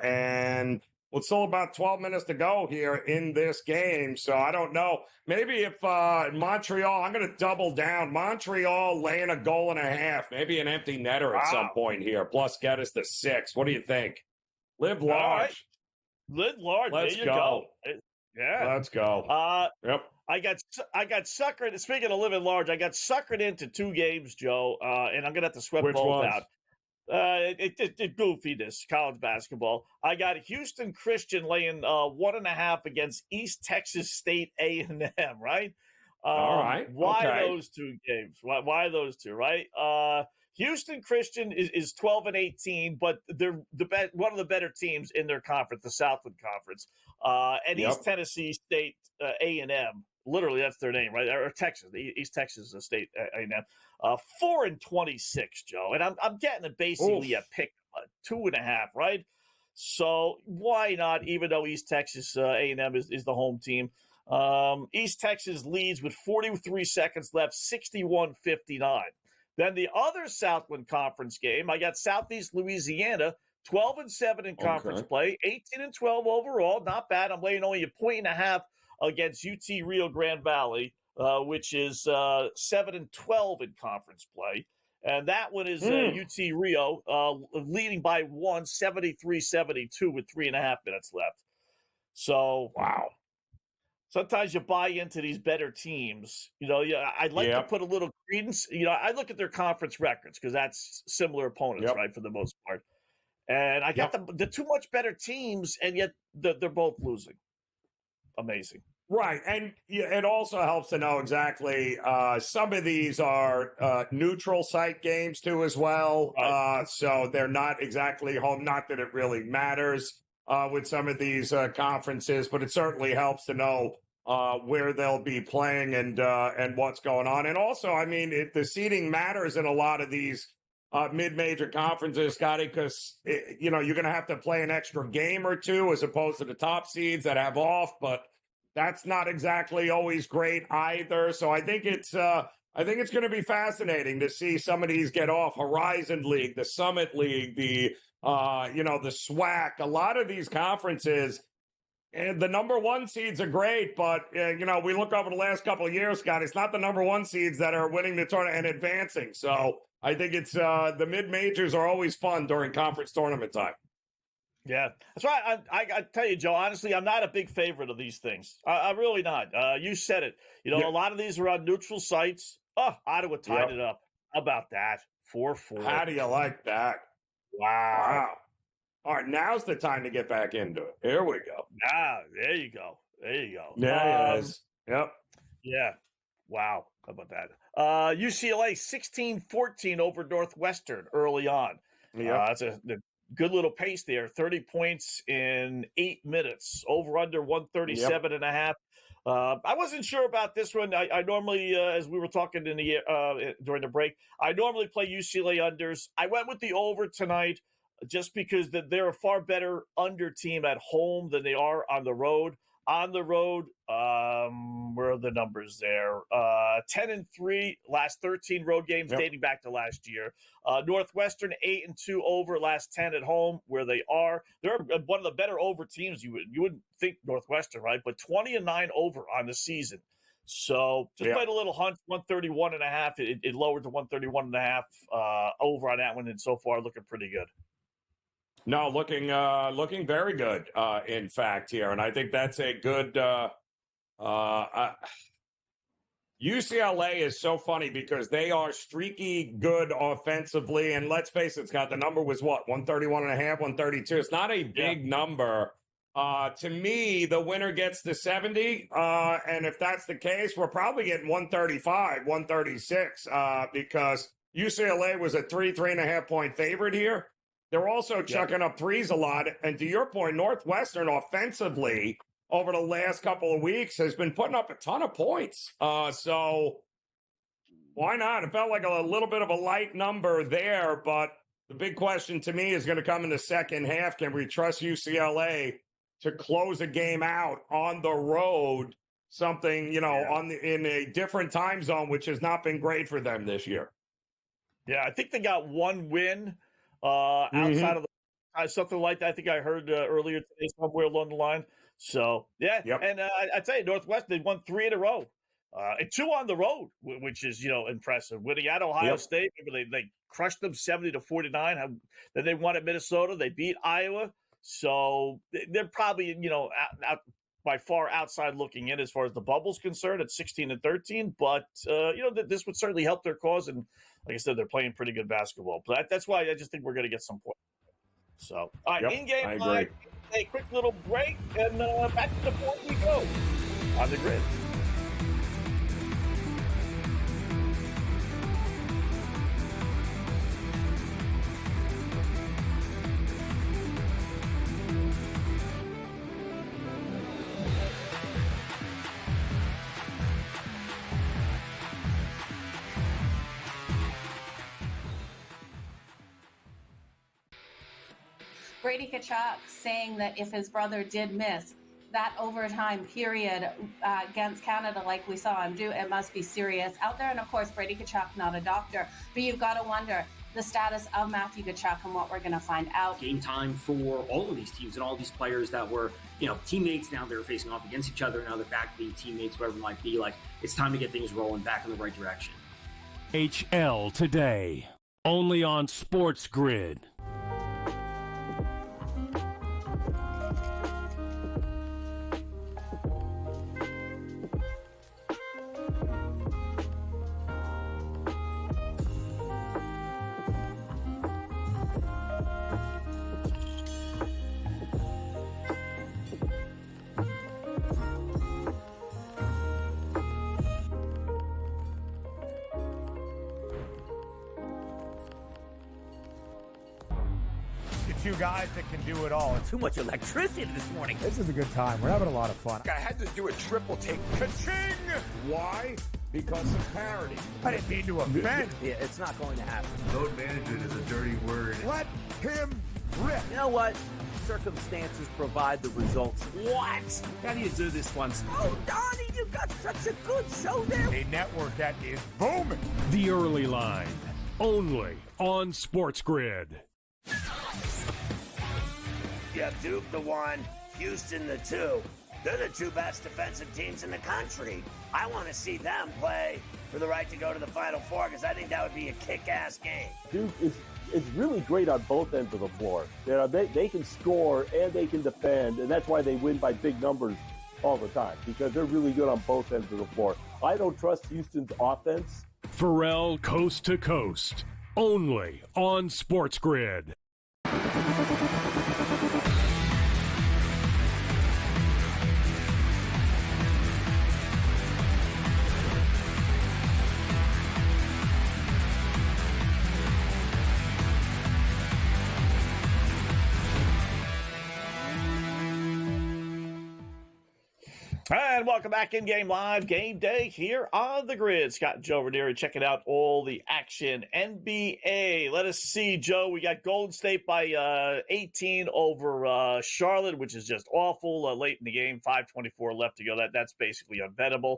And it's still about 12 minutes to go here in this game. So I don't know. Maybe if Montreal, I'm going to double down. Montreal laying a goal and a half, maybe an empty netter at some point here, plus get us to 6. What do you think? Live large. Right. Live large. Let's there you go. Yeah. Let's go. Yep. I got suckered. Speaking of living large, I got suckered into 2 games, Joe, and I'm going to have to sweat both ones? out. It goofiness, college basketball. I got Houston Christian laying 1.5 against East Texas State A&M, right? All right. Why those 2 games? Why those 2, right? Houston Christian is 12-18, but they're one of the better teams in their conference, the Southland Conference. And East Tennessee State A&M, literally that's their name, right? Or Texas, East Texas State A&M. 4-26, Joe, and I'm getting it basically a pick 2.5, right? So why not? Even though East Texas A&M is the home team, East Texas leads with 43 seconds left, 61-59. Then the other Southland Conference game, I got Southeast Louisiana, 12-7 in conference play, 18-12 overall, not bad. I'm laying only 1.5 against UT Rio Grande Valley, which is 7-12 in conference play. And that one is UT Rio leading by 1, 73-72 with 3.5 minutes left. So, wow. Sometimes you buy into these better teams. I'd like to put a little credence. I look at their conference records because that's similar opponents, right, for the most part. And I got the 2 much better teams, and yet they're both losing. Amazing. Right. And it also helps to know exactly some of these are neutral site games too as well. So they're not exactly home. Not that it really matters with some of these conferences, but it certainly helps to know where they'll be playing and what's going on. And also, I mean, the seeding matters in a lot of these mid-major conferences, Scotty, because, you're going to have to play an extra game or 2 as opposed to the top seeds that have off, but that's not exactly always great either. So I think it's going to be fascinating to see some of these get off. Horizon League, the Summit League, the SWAC, a lot of these conferences. And the number 1 seeds are great, but, we look over the last couple of years, Scott, it's not the number 1 seeds that are winning the tournament and advancing. So I think it's the mid-majors are always fun during conference tournament time. Yeah, that's right. I tell you, Joe, honestly, I'm not a big favorite of these things. I'm really not. You said it. A lot of these are on neutral sites. Oh, Ottawa tied it up. How about that? 4-4. How do you like that? Wow. All right, now's the time to get back into it. Here we go. There you go. There it is. Yep. Yeah. Wow. How about that? UCLA 16-14 over Northwestern early on. That's a good little pace there. 30 points in 8 minutes. Over under 137.5. I wasn't sure about this one. I normally, as we were talking in the during the break, I normally play UCLA unders. I went with the over tonight just because they're a far better under team at home than they are on the road. On the road, where are the numbers there? 10-3 last 13 road games dating back to last year. Northwestern 8-2 over last 10 at home, where they are. They're one of the better over teams. You wouldn't think Northwestern, right? But 20-9 over on the season. So just played a little hunch, 131.5. It lowered to 131.5 over on that one, and so far looking pretty good. No, looking very good, in fact, here. And I think that's a good UCLA is so funny because they are streaky good offensively. And let's face it, Scott, the number was what? 131.5, 132. It's not a big number. To me, the winner gets the 70. And if that's the case, we're probably getting 135, 136, because UCLA was a 3.5 point favorite here. They're also chucking up threes a lot. And to your point, Northwestern offensively over the last couple of weeks has been putting up a ton of points. So why not? It felt like a little bit of a light number there. But the big question to me is going to come in the second half. Can we trust UCLA to close a game out on the road? Something, in a different time zone, which has not been great for them this year. Yeah, I think they got one win. Outside of something like that, I think I heard earlier today somewhere along the line. So, and I tell you, Northwest, they won 3 in a row. And 2 on the road, which is, impressive. Winning at Ohio State, they crushed them 70-49. Then they won at Minnesota. They beat Iowa. So they're probably, out by far outside looking in as far as the bubble's concerned at 16-13. But, this would certainly help their cause. And like I said, they're playing pretty good basketball. But that's why I just think we're going to get some points. So, all right, in-game line, a quick little break, and back to the point we go on the grid. Brady Tkachuk saying that if his brother did miss that overtime period against Canada like we saw him do, it must be serious out there. And of course, Brady Tkachuk, not a doctor, but you've got to wonder the status of Matthew Tkachuk and what we're going to find out. Game time for all of these teams and all these players that were, teammates. Now they're facing off against each other. Now they're back to being teammates, whatever it might be. Like, it's time to get things rolling back in the right direction. HL today, only on SportsGrid. Two guys that can do it all. Too much electricity this morning. This is a good time. We're having a lot of fun. I had to do a triple take. Ka-ching! Why? Because of parity. I didn't mean to offend. Yeah, it's not going to happen. Load management is a dirty word. Let him rip. You know what? Circumstances provide the results. What? How do you do this one? Oh, Donnie, you've got such a good show there. A network that is booming. The Early Line, only on SportsGrid. You have Duke the 1, Houston the 2. They're the 2 best defensive teams in the country. I want to see them play for the right to go to the Final Four because I think that would be a kick-ass game. Duke is really great on both ends of the floor. They can score and they can defend, and that's why they win by big numbers all the time because they're really good on both ends of the floor. I don't trust Houston's offense. Pharrell Coast to Coast, only on SportsGrid. And welcome back in Game Live, Game Day here on the grid. Scott and Joe Raineri checking out all the action. NBA, let us see, Joe. We got Golden State by 18 over Charlotte, which is just awful. Late in the game, 5:24 left to go. That's basically unbettable.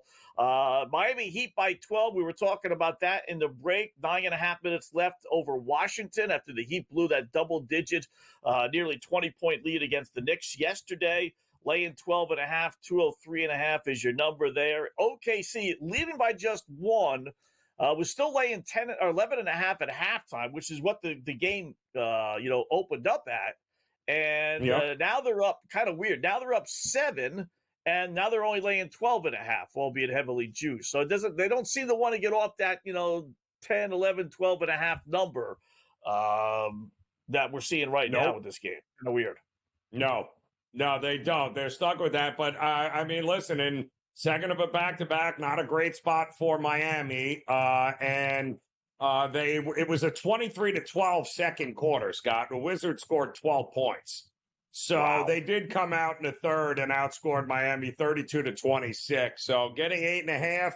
Miami Heat by 12. We were talking about that in the break. 9.5 minutes left over Washington after the Heat blew that double-digit, nearly 20-point lead against the Knicks yesterday. Laying 12.5, 203.5 is your number there. OKC leading by just one, was still laying 10 or 11.5 at halftime, which is what the game opened up at. And now they're up, kind of weird. Now they're up 7, and now they're only laying 12.5, albeit heavily juiced. So they don't seem to want to get off that 10, 11, 12.5 number that we're seeing right now with this game. Kind of weird. No, they don't. They're stuck with that. But, I mean, listen, in second of a back-to-back, not a great spot for Miami. It was a 23-12 second quarter, Scott. The Wizards scored 12 points. So they did come out in the third and outscored Miami 32-26. So getting 8.5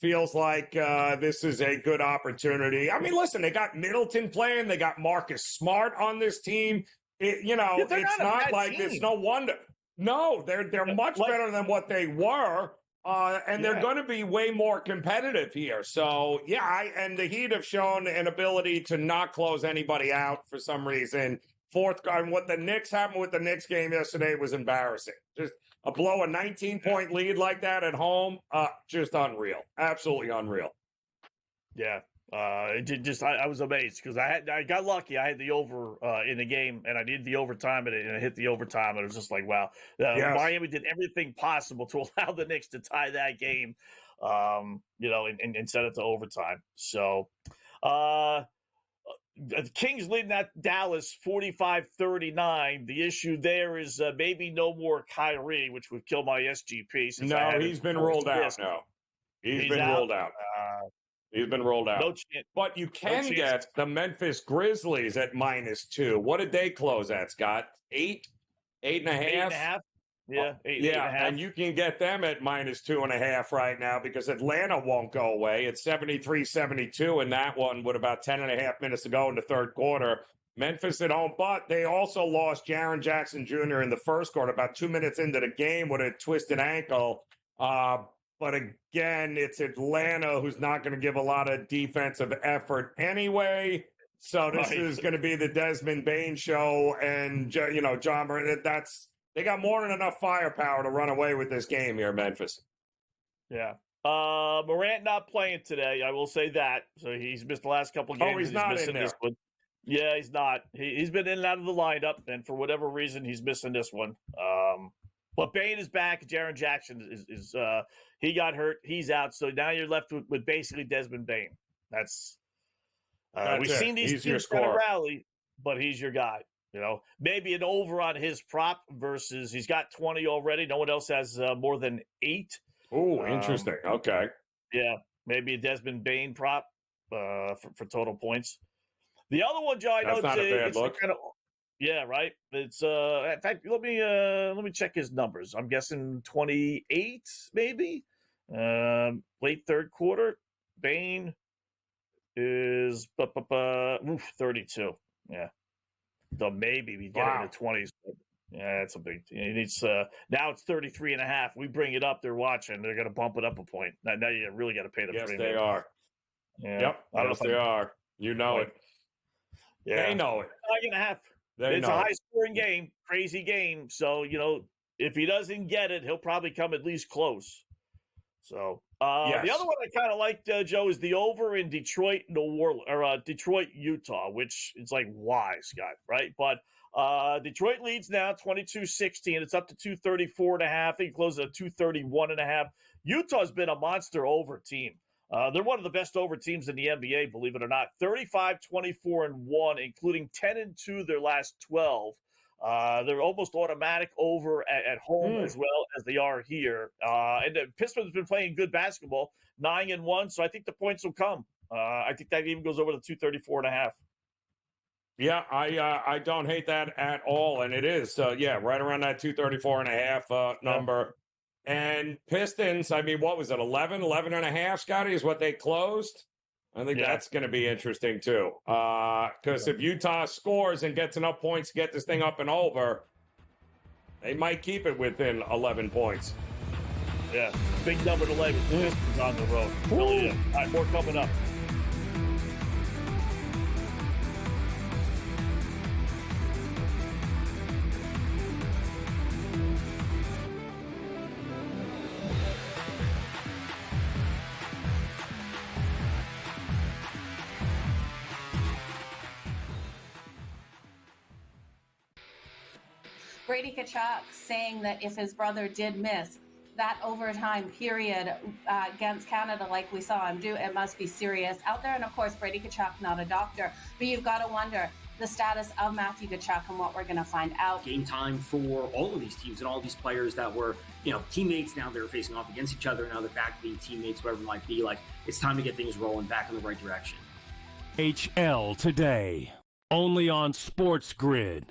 feels like this is a good opportunity. I mean, listen, they got Middleton playing. They got Marcus Smart on this team. It's not like it's no wonder. No, they're much better than what they were, and they're going to be way more competitive here. So, and the Heat have shown an ability to not close anybody out for some reason. What the Knicks happened with the Knicks game yesterday was embarrassing. Just a 19-point lead like that at home, just unreal. Absolutely unreal. Yeah. I was amazed because I got lucky. I had the over in the game, and I did the overtime, and I hit the overtime, and it was just like, wow. Miami did everything possible to allow the Knicks to tie that game, and send it to overtime. So, the Kings leading at Dallas 45-39. The issue there is maybe no more Kyrie, which would kill my SGP. He's been ruled out. No, he's been ruled out. He's been rolled out. No chance. But you can get the Memphis Grizzlies at -2. What did they close at, Scott? 8? 8.5? 8.5. Yeah, 8.5. And you can get them at -2.5 right now because Atlanta won't go away. It's 73-72 in that one with about 10.5 minutes to go in the third quarter. Memphis at home, but they also lost Jaren Jackson Jr. in the first quarter, about 2 minutes into the game with a twisted ankle. But again, it's Atlanta who's not going to give a lot of defensive effort anyway. So this is going to be the Desmond Bain show. And, John Moran, they got more than enough firepower to run away with this game here, Memphis. Yeah. Morant not playing today. I will say that. So he's missed the last couple games. Oh, he's not missing in there. This one. Yeah, he's not. He's been in and out of the lineup, and for whatever reason, he's missing this one. But Bain is back. Jaren Jackson is he got hurt. He's out. So now you're left with basically Desmond Bain. That's we've seen these teams kind of rally, but he's your guy. Maybe an over on his prop versus he's got 20 already. No one else has more than 8. Oh, interesting. Okay. Yeah, maybe a Desmond Bain prop for total points. The other one, Joe, I know that's not a bad look. Yeah, right. It's in fact, let me check his numbers. I'm guessing 28, maybe. Late third quarter. Bain is 32. Yeah. So maybe we get it in the 20s. Yeah, that's a big thing. He needs now it's 33.5. We bring it up, they're watching. They're gonna bump it up a point. Now you really gotta pay the premium. Yes, they are. Yeah. Yep. Yes, they are. You know it. Yeah. They know it. 9.5. It's a high-scoring game, crazy game. So, if he doesn't get it, he'll probably come at least close. So, the other one I kind of like, Joe, is the over in Detroit, Detroit, Utah, which it's like, why, Scott, right? But Detroit leads now 22-16. It's up to 234.5. I think it closes at 231.5. Utah's been a monster over team. They're one of the best over teams in the NBA, believe it or not. 35-24-1, including 10-2 their last 12. They're almost automatic over at home as well as they are here. And the Pistons have been playing good basketball, 9-1. So I think the points will come. I think that even goes over the 234.5. Yeah, I don't hate that at all, and it is. Right around that 234.5 number. And Pistons, I mean, what was it, 11 and a half, Scotty, is what they closed? I think that's going to be interesting, too. Because if Utah scores and gets enough points to get this thing up and over, they might keep it within 11 points. Yeah, big number to lay with the Pistons on the road. Really is. All right, more coming up. Brady Tkachuk saying that if his brother did miss that overtime period against Canada like we saw him do, it must be serious out there. And of course, Brady Tkachuk, not a doctor, but you've got to wonder the status of Matthew Tkachuk and what we're going to find out. Game time for all of these teams and all these players that were, teammates. Now they're facing off against each other. Now they're back to being teammates, whatever it might be. Like, it's time to get things rolling back in the right direction. HL today, only on SportsGrid.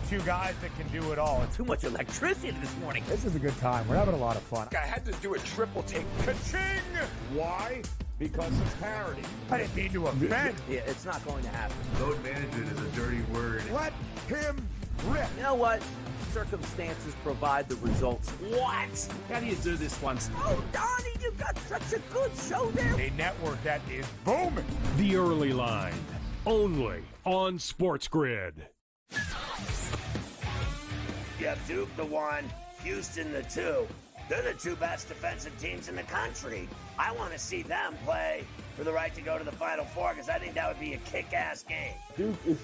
Two guys that can do it all. Too much electricity this morning. This is a good time. We're having a lot of fun. I had to do a triple take. Ka-ching! Why? Because of parity. I didn't mean to offend. Yeah, it's not going to happen. Load management is a dirty word. Let him rip. You know what? Circumstances provide the results. What? How do you do this one? Oh, Donnie, you got such a good show there. A network that is booming. The Early Line, only on SportsGrid. You have Duke the 1, Houston the 2. They're the two best defensive teams in the country. I want to see them play for the right to go to the Final Four because I think that would be a kick-ass game. Duke is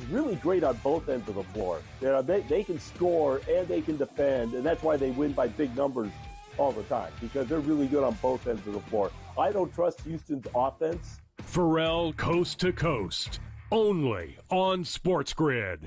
really great on both ends of the floor. They can score and they can defend, and that's why they win by big numbers all the time because they're really good on both ends of the floor. I don't trust Houston's offense. Pharrell Coast to Coast, only on SportsGrid.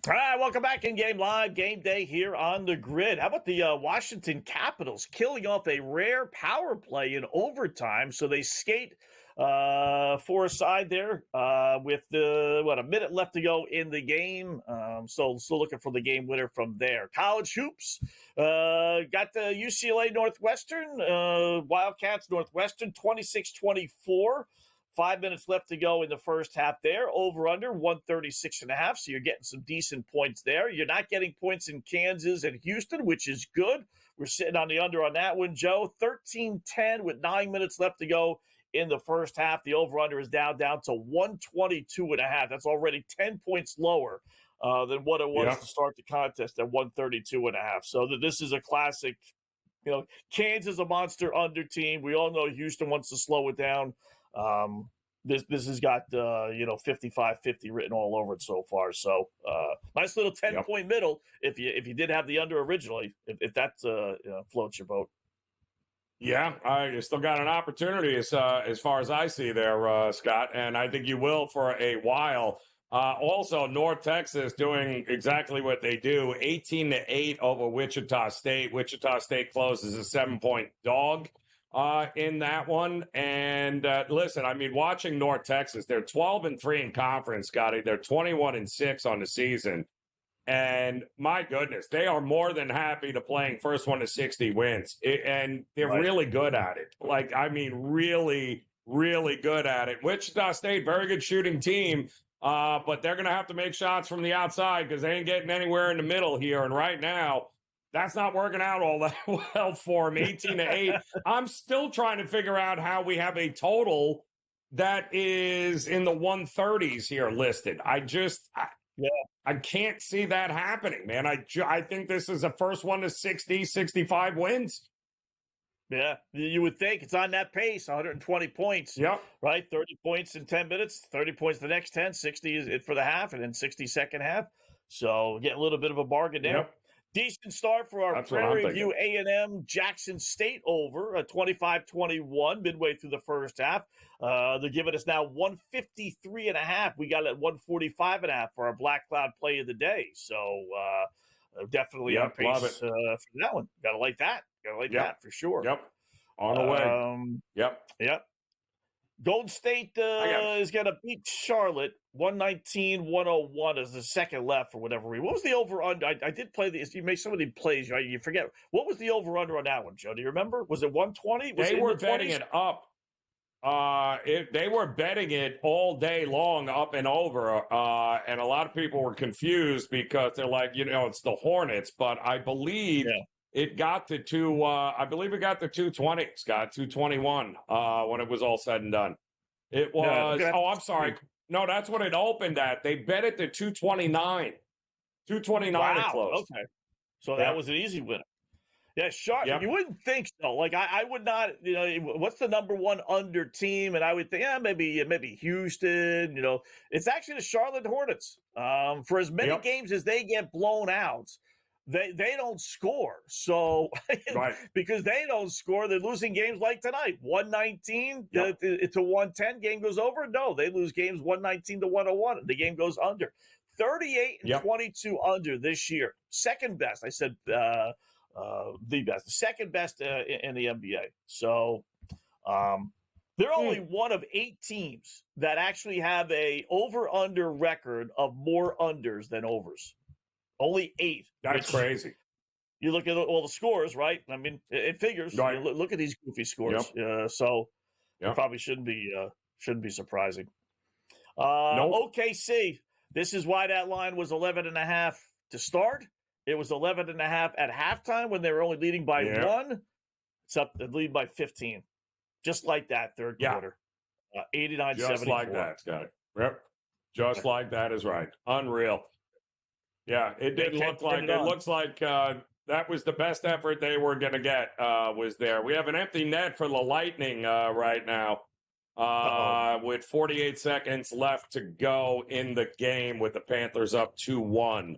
All right, welcome back in Game Live, Game Day here on the Grid. How about the Washington Capitals killing off a rare power play in overtime? So they skate for a side there with a minute left to go in the game. So still looking for the game winner from there. College hoops got the UCLA Northwestern, Wildcats Northwestern 26-24. 5 minutes left to go in the first half there. Over under 136.5. So you're getting some decent points there. You're not getting points in Kansas and Houston, which is good. We're sitting on the under on that one, Joe. 13-10 with 9 minutes left to go in the first half. The over under is down to 122.5. That's already 10 points lower than what it was to start the contest at 132.5. So this is a classic. Kansas a monster under team. We all know Houston wants to slow it down. This has got 55-50 written all over it so far. So nice little 10-point middle if you did have the under originally, if that floats your boat. Yeah, you still got an opportunity as far as I see there, Scott, and I think you will for a while. Also, North Texas doing exactly what they do, 18-8 over Wichita State. Wichita State closes a 7-point dog in that one. And listen, I mean, watching North Texas, they're 12-3 in conference, Scotty. They're 21-6 on the season. And my goodness, they are more than happy to playing first one to 60 wins. And they're really good at it. Like, I mean, really, really good at it. Wichita State, very good shooting team. But they're going to have to make shots from the outside because they ain't getting anywhere in the middle here. And right now, that's not working out all that well for them. 18-8. I'm still trying to figure out how we have a total that is in the 130s here listed. Yeah. I can't see that happening, man. I think this is the first one to 60, 65 wins. Yeah, you would think it's on that pace, 120 points. Yep. Right, 30 points in 10 minutes, 30 points the next 10, 60 is it for the half, and then 60 second half. So get a little bit of a bargain there. Yep. Decent start for our That's what I'm Prairie thinking. View A&M Jackson State over a 25-21 midway through the first half. They're giving us now 153.5. We got it at 145.5 for our Black Cloud play of the day. So definitely on pace for that one. Gotta like that. Gotta like that for sure. Yep. On the way. Yep. Golden State is going to beat Charlotte 119-101 as the second left for whatever reason. What was the over-under? I did play this. You made so many plays, right? You forget. What was the over-under on that one, Joe? Do you remember? Was it 120? They were betting it up. They were betting it all day long up and over. And a lot of people were confused because they're like, it's the Hornets. But I believe it got to 220, Scott, 221 when it was all said and done. It was, I'm sorry. No, that's what it opened at. They bet it to 229. 229 it closed. Okay. So that was an easy winner. Yeah, Charlotte. You wouldn't think so. Like I would not. What's the number one under team? And I would think, maybe Houston. It's actually the Charlotte Hornets. For as many games as they get blown out, they don't score. So because they don't score, they're losing games like tonight. 119 to 110. Game goes over. No, they lose games 119 to 101. The game goes under. 38 and 22 under this year. Second best. I said. The best, the second best in the NBA. So they're only one of 8 teams that actually have a over-under record of more unders than overs. Only 8. That's crazy. You look at all the scores, right? I mean, it figures. Right. Look at these goofy scores. So it probably shouldn't be surprising. OKC. This is why that line was 11.5 to start. It was 11.5 at halftime when they were only leading by 1. It's up to lead by 15. Just like that, third quarter. 89-74. Just like that, Scotty. Yep. Just like that is right. Unreal. Yeah, it didn't look like it. Looks like that was the best effort they were going to get was there. We have an empty net for the Lightning right now with 48 seconds left to go in the game with the Panthers up 2-1.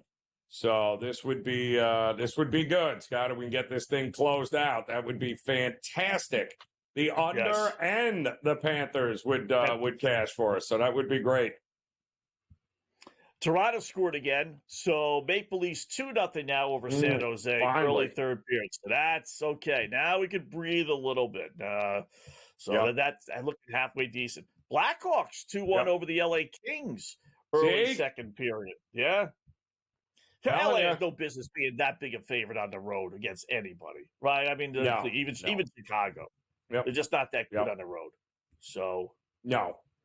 So this would be good, Scott. If we can get this thing closed out, that would be fantastic. The under and the Panthers would cash for us, so that would be great. Toronto scored again, so Maple Leafs 2-0 now over San Jose early third period. So that's okay. Now we could breathe a little bit. That's I looked halfway decent. Blackhawks 2-1 over the LA Kings early second period. Yeah. LA has no business being that big a favorite on the road against anybody, right? I mean, even Chicago, they're just not that good on the road. So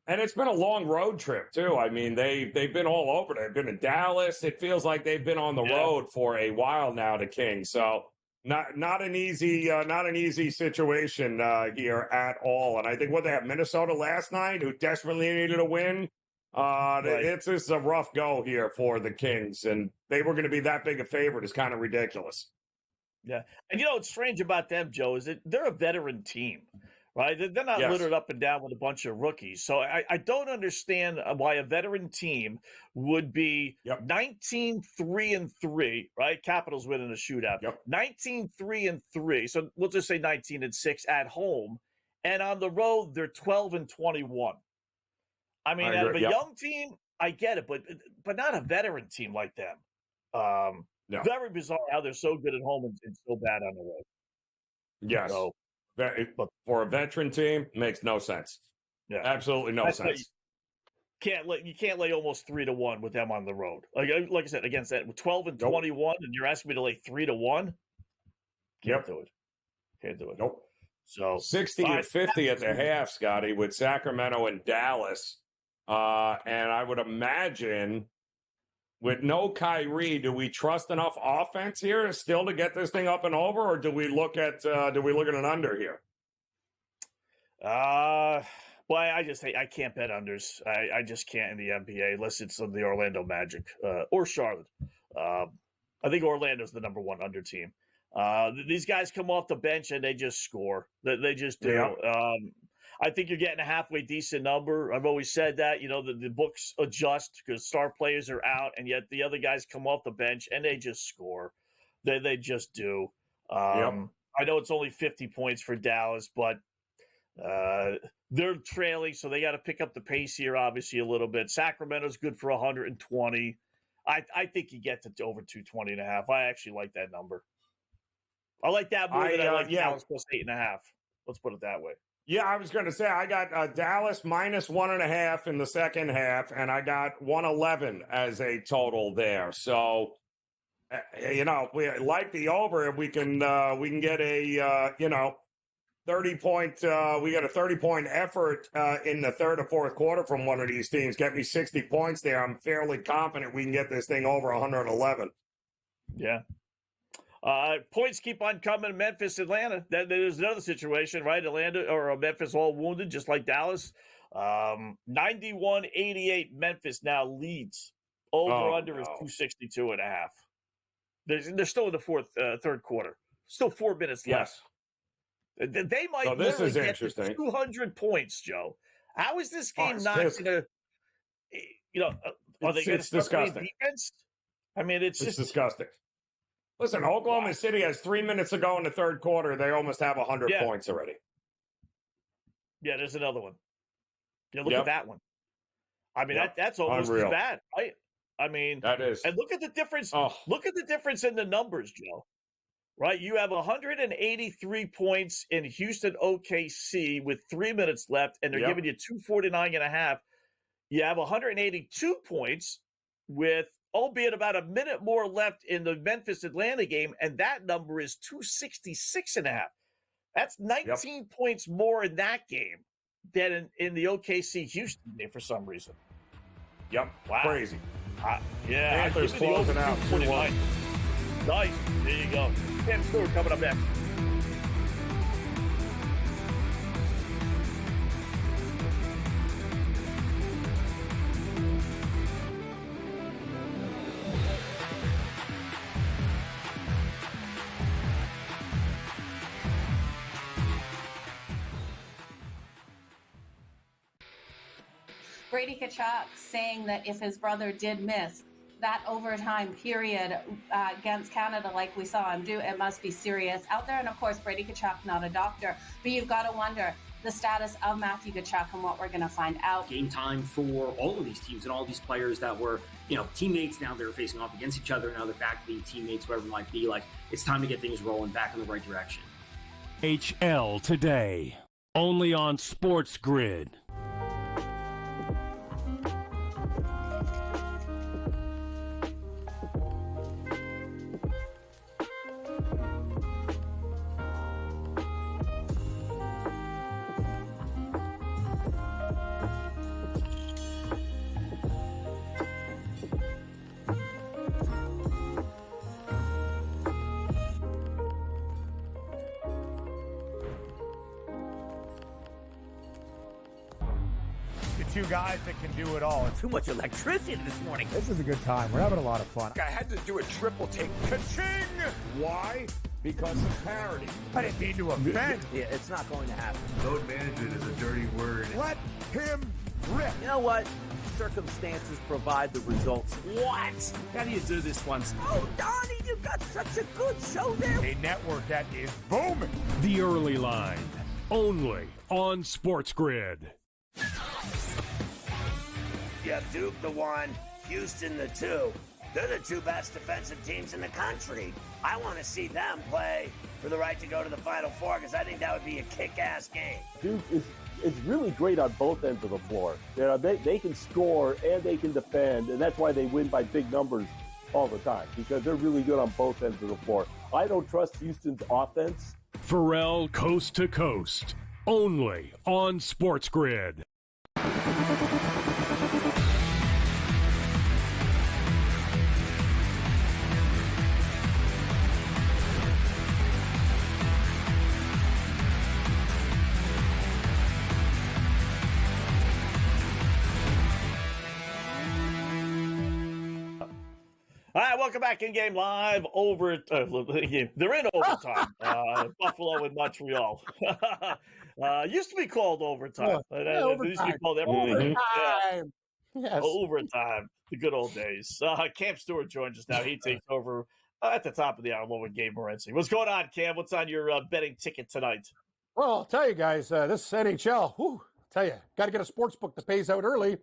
and it's been a long road trip too. I mean, they've been all over. They've been in Dallas. It feels like they've been on the road for a while now. The Kings, so not an easy situation here at all. And I think they have Minnesota last night, who desperately needed a win. This is a rough go here for the Kings, and they were going to be that big a favorite is kind of ridiculous. Yeah. And what's strange about them, Joe, is that they're a veteran team, right? They're not littered up and down with a bunch of rookies. So I don't understand why a veteran team would be 19-3-3, right? Capitals winning a shootout. 19-3-3. So we'll just say 19-6 at home. And on the road, they're 12-21. I mean, out of a young team, I get it, but not a veteran team like them. Very bizarre how they're so good at home and so bad on the road. Yes. So, for a veteran team, makes no sense. Yeah, absolutely no sense. You can't lay almost 3-1 with them on the road. Like I said, against that with 12-21, and you're asking me to lay 3-1. Can't do it. Can't do it. Nope. So 60-50 at the half, Scotty, with Sacramento and Dallas. And I would imagine with no Kyrie, do we trust enough offense here still to get this thing up and over, or do we look at an under here? Well, I can't bet unders. I just can't in the NBA unless it's the Orlando Magic or Charlotte. I think Orlando's the number one under team. These guys come off the bench and they just score. They just do. Yeah. I think you're getting a halfway decent number. I've always said that. The books adjust because star players are out, and yet the other guys come off the bench and they just score. They just do. I know it's only 50 points for Dallas, but they're trailing, so they got to pick up the pace here, obviously, a little bit. Sacramento's good for 120. I think you get to over 220.5. I actually like that number. I like that more than I like Dallas plus 8.5. Let's put it that way. Yeah, I was going to say I got Dallas minus 1.5 in the second half, and I got 111 as a total there. So, we like the over. We can get a 30-point. We got a 30-point effort in the third or fourth quarter from one of these teams. Get me 60 points there. I'm fairly confident we can get this thing over 111. Yeah. Points keep on coming. Memphis, Atlanta. There's another situation, right? Atlanta or Memphis all wounded, just like Dallas. 91-88. Memphis now leads. Over/under is 262.5. They're still in the third quarter. Still 4 minutes left. They might literally get to 200 points, Joe. How is this game not going to? Are they going to start playing defense? I mean, it's just disgusting. Listen, Oklahoma City has 3 minutes to go in the third quarter. They almost have 100 points already. Yeah, there's another one. Look at that one. I mean, that's almost as bad, right? I mean, that is. And look at the difference. Look at the difference in the numbers, Joe. Right? You have 183 points in Houston OKC with 3 minutes left, and they're giving you 249.5. You have 182 points with, albeit about a minute more left in the Memphis-Atlanta game, and that number is 266.5. That's 19 points more in that game than in the OKC-Houston game for some reason. Yep. Wow. Crazy. Panthers closing out 249. Nice. There you go. Sam Stewart coming up next. Brady Tkachuk saying that if his brother did miss that overtime period against Canada like we saw him do, it must be serious out there. And of course, Brady Tkachuk, not a doctor, but you've got to wonder the status of Matthew Tkachuk and what we're going to find out. Game time for all of these teams and all these players that were, teammates. Now they're facing off against each other. Now they're back to being teammates, whatever it might be. Like, it's time to get things rolling back in the right direction. HL today, only on SportsGrid. Two guys that can do it all. Too much electricity this morning. This is a good time. We're having a lot of fun. I had to do a triple take. Ka-ching! Why? Because of parity. I didn't mean to offend. Yeah, it's not going to happen. Load management is a dirty word. Let him rip. You know what? Circumstances provide the results. What? How do you do this one? Oh, Donnie, you got such a good show there. A network that is booming. The Early Line, only on SportsGrid. You have Duke the 1, Houston the 2. They're the two best defensive teams in the country. I want to see them play for the right to go to the Final Four because I think that would be a kick-ass game. Duke is really great on both ends of the floor. They can score and they can defend, and that's why they win by big numbers all the time because they're really good on both ends of the floor. I don't trust Houston's offense. Pharrell Coast to Coast, only on SportsGrid. All right, welcome back in game live over. They're in overtime. Buffalo and Montreal. Used to be called overtime. Overtime. Used to be called Overtime. Yeah. Yes. Overtime. The good old days. Cam Stewart joins us now. He takes over at the top of the hour along with Gabe Morency. What's going on, Cam? What's on your betting ticket tonight? Well, I'll tell you guys, this NHL, I'll tell you, got to get a sports book that pays out early.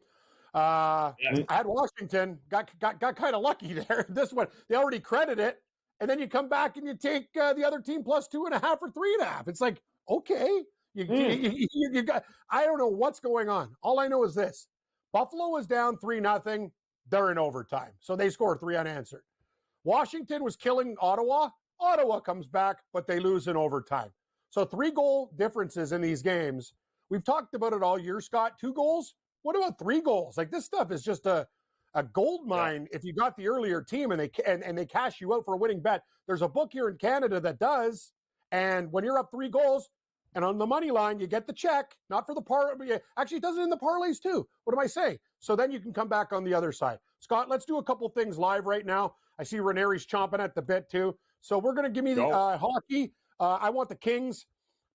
I had Washington, got kind of lucky there. This one, they already credit it, and then you come back and you take the other team plus 2.5 or 3.5. It's like, okay, you got. I don't know what's going on. All I know is this: Buffalo is down 3-0. They're in overtime, so they scored 3 unanswered. Washington was killing Ottawa. Ottawa comes back, but they lose in overtime. So 3-goal differences in these games. We've talked about it all year, Scott. 2 goals. What about 3 goals? Like, this stuff is just a gold mine. If you got the earlier team and they cash you out for a winning bet. There's a book here in Canada that does. And when you're up 3 goals and on the money line, you get the check, not for the parlay. Actually, it does it in the parlays too. What am I saying? So then you can come back on the other side. Scott, let's do a couple things live right now. I see Raineri's chomping at the bit too. So we're going to give me the hockey. I want the Kings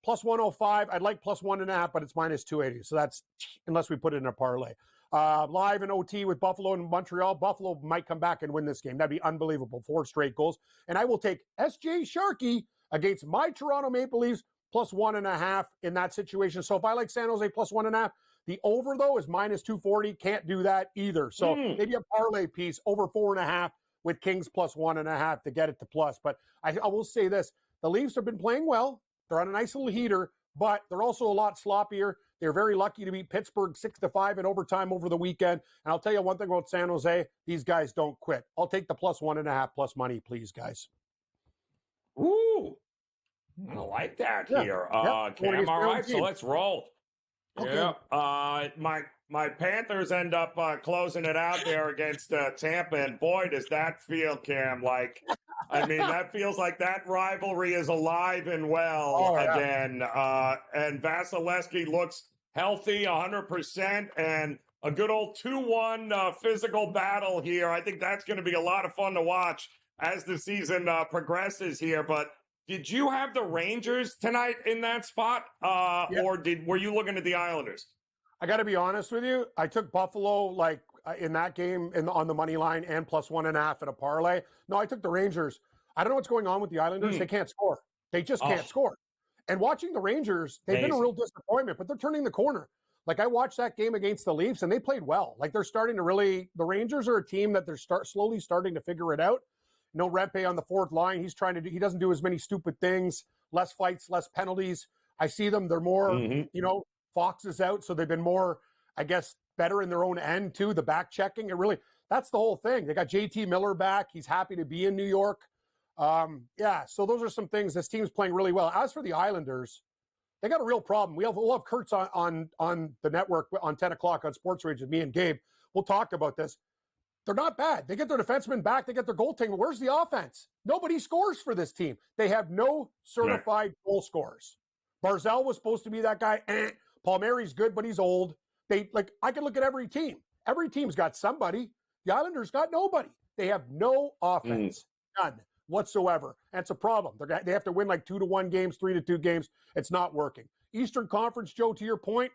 plus 105. I'd like plus 1.5, but it's minus 280. So that's unless we put it in a parlay. Live in OT with Buffalo and Montreal. Buffalo might come back and win this game. That'd be unbelievable. 4 straight goals. And I will take SJ Sharkey against my Toronto Maple Leafs plus 1.5 in that situation. So if I like San Jose plus 1.5, the over though is minus 240. Can't do that either. So maybe a parlay piece over 4.5 with Kings plus 1.5 to get it to plus. But I will say this: the Leafs have been playing well. They're on a nice little heater, but they're also a lot sloppier. They're very lucky to beat Pittsburgh 6-5 in overtime over the weekend. And I'll tell you one thing about San Jose: these guys don't quit. I'll take the plus 1.5 plus money, please, guys. Ooh, I like that here. Cam, all right, so let's roll. Okay. Yeah. My Panthers end up closing it out there against Tampa, and boy, does that feel, Cam, like, I mean, that feels like that rivalry is alive and well again. And Vasilevsky looks healthy 100%, and a good old 2-1 physical battle here. I think that's going to be a lot of fun to watch as the season progresses here. But did you have the Rangers tonight in that spot, or were you looking at the Islanders? I got to be honest with you. I took Buffalo in that game on the money line and plus 1.5 at a parlay. No, I took the Rangers. I don't know what's going on with the Islanders. They can't score. They just can't score. And watching the Rangers, they've been a real disappointment, but they're turning the corner. Like, I watched that game against the Leafs, and they played well. Like, they're starting to really – the Rangers are a team that they're slowly starting to figure it out. No Rempe on the fourth line. He's trying to do – he doesn't do as many stupid things, less fights, less penalties. I see them. They're more, Fox is out, so they've been more, I guess, better in their own end, too. The back checking, that's the whole thing. They got JT Miller back. He's happy to be in New York. So those are some things. This team's playing really well. As for the Islanders, they got a real problem. We'll have Kurtz on the network on 10 o'clock on SportsGrid with me and Gabe. We'll talk about this. They're not bad. They get their defensemen back. They get their goaltending. Where's the offense? Nobody scores for this team. They have no certified goal scorers. Barzal was supposed to be that guy. Palmieri's good, but he's old. I can look at every team. Every team's got somebody. The Islanders got nobody. They have no offense. None whatsoever. That's a problem. They have to win 2-1 games, 3-2 games. It's not working. Eastern Conference, Joe, to your point,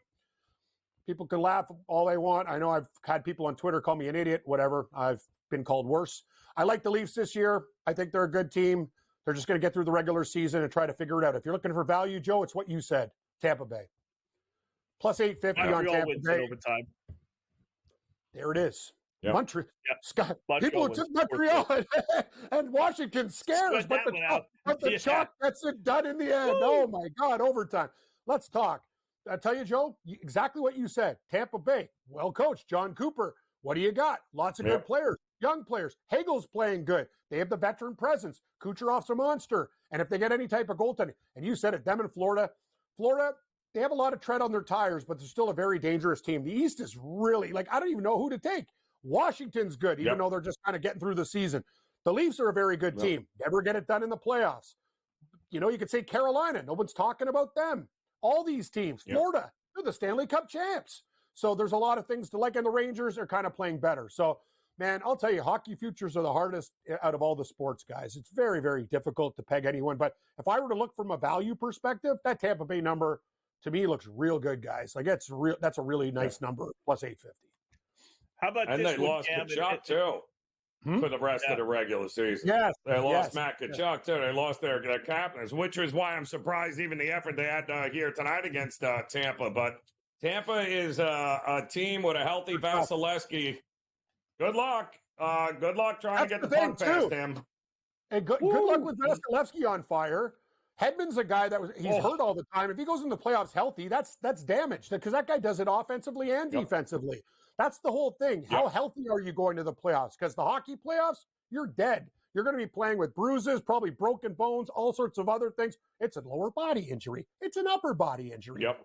people can laugh all they want. I know I've had people on Twitter call me an idiot, whatever. I've been called worse. I like the Leafs this year. I think they're a good team. They're just going to get through the regular season and try to figure it out. If you're looking for value, Joe, it's what you said. Tampa Bay. Plus 850 on Tampa Bay. Overtime. There it is. Yep. Montreal. Scott, people took Montreal and Washington scares, but the chalk gets it done in the end. Woo! Oh, my God, overtime. Let's talk. I tell you, Joe, exactly what you said. Tampa Bay, well coached. John Cooper, what do you got? Lots of good players, young players. Hagel's playing good. They have the veteran presence. Kucherov's a monster. And if they get any type of goaltending, and you said it, them in Florida, they have a lot of tread on their tires, but they're still a very dangerous team. The East is really, I don't even know who to take. Washington's good, even though they're just kind of getting through the season. The Leafs are a very good team. Never get it done in the playoffs. You could say Carolina. No one's talking about them. All these teams. Florida, they're the Stanley Cup champs. So there's a lot of things to like, and the Rangers are kind of playing better. So Man, I'll tell you, hockey futures are the hardest out of all the sports, guys. It's very, very difficult to peg anyone. But if I were to look from a value perspective, that Tampa Bay number to me looks real good, guys. Like that's a really nice number, plus 850. How about and this they lost Kachuk too for the rest of the regular season. Yes, they lost Matt Kachuk too. They lost their captains, which is why I'm surprised even the effort they had here tonight against Tampa. But Tampa is a team with a healthy Vasilevsky. Good luck. Good luck trying to get the puck past him. And good luck with Vasilevsky on fire. Hedman's a guy he's hurt all the time. If he goes in the playoffs healthy, that's damaged because that guy does it offensively and defensively. That's the whole thing. How healthy are you going to the playoffs? Because the hockey playoffs, you're dead. You're going to be playing with bruises, probably broken bones, all sorts of other things. It's a lower body injury. It's an upper body injury. Yep.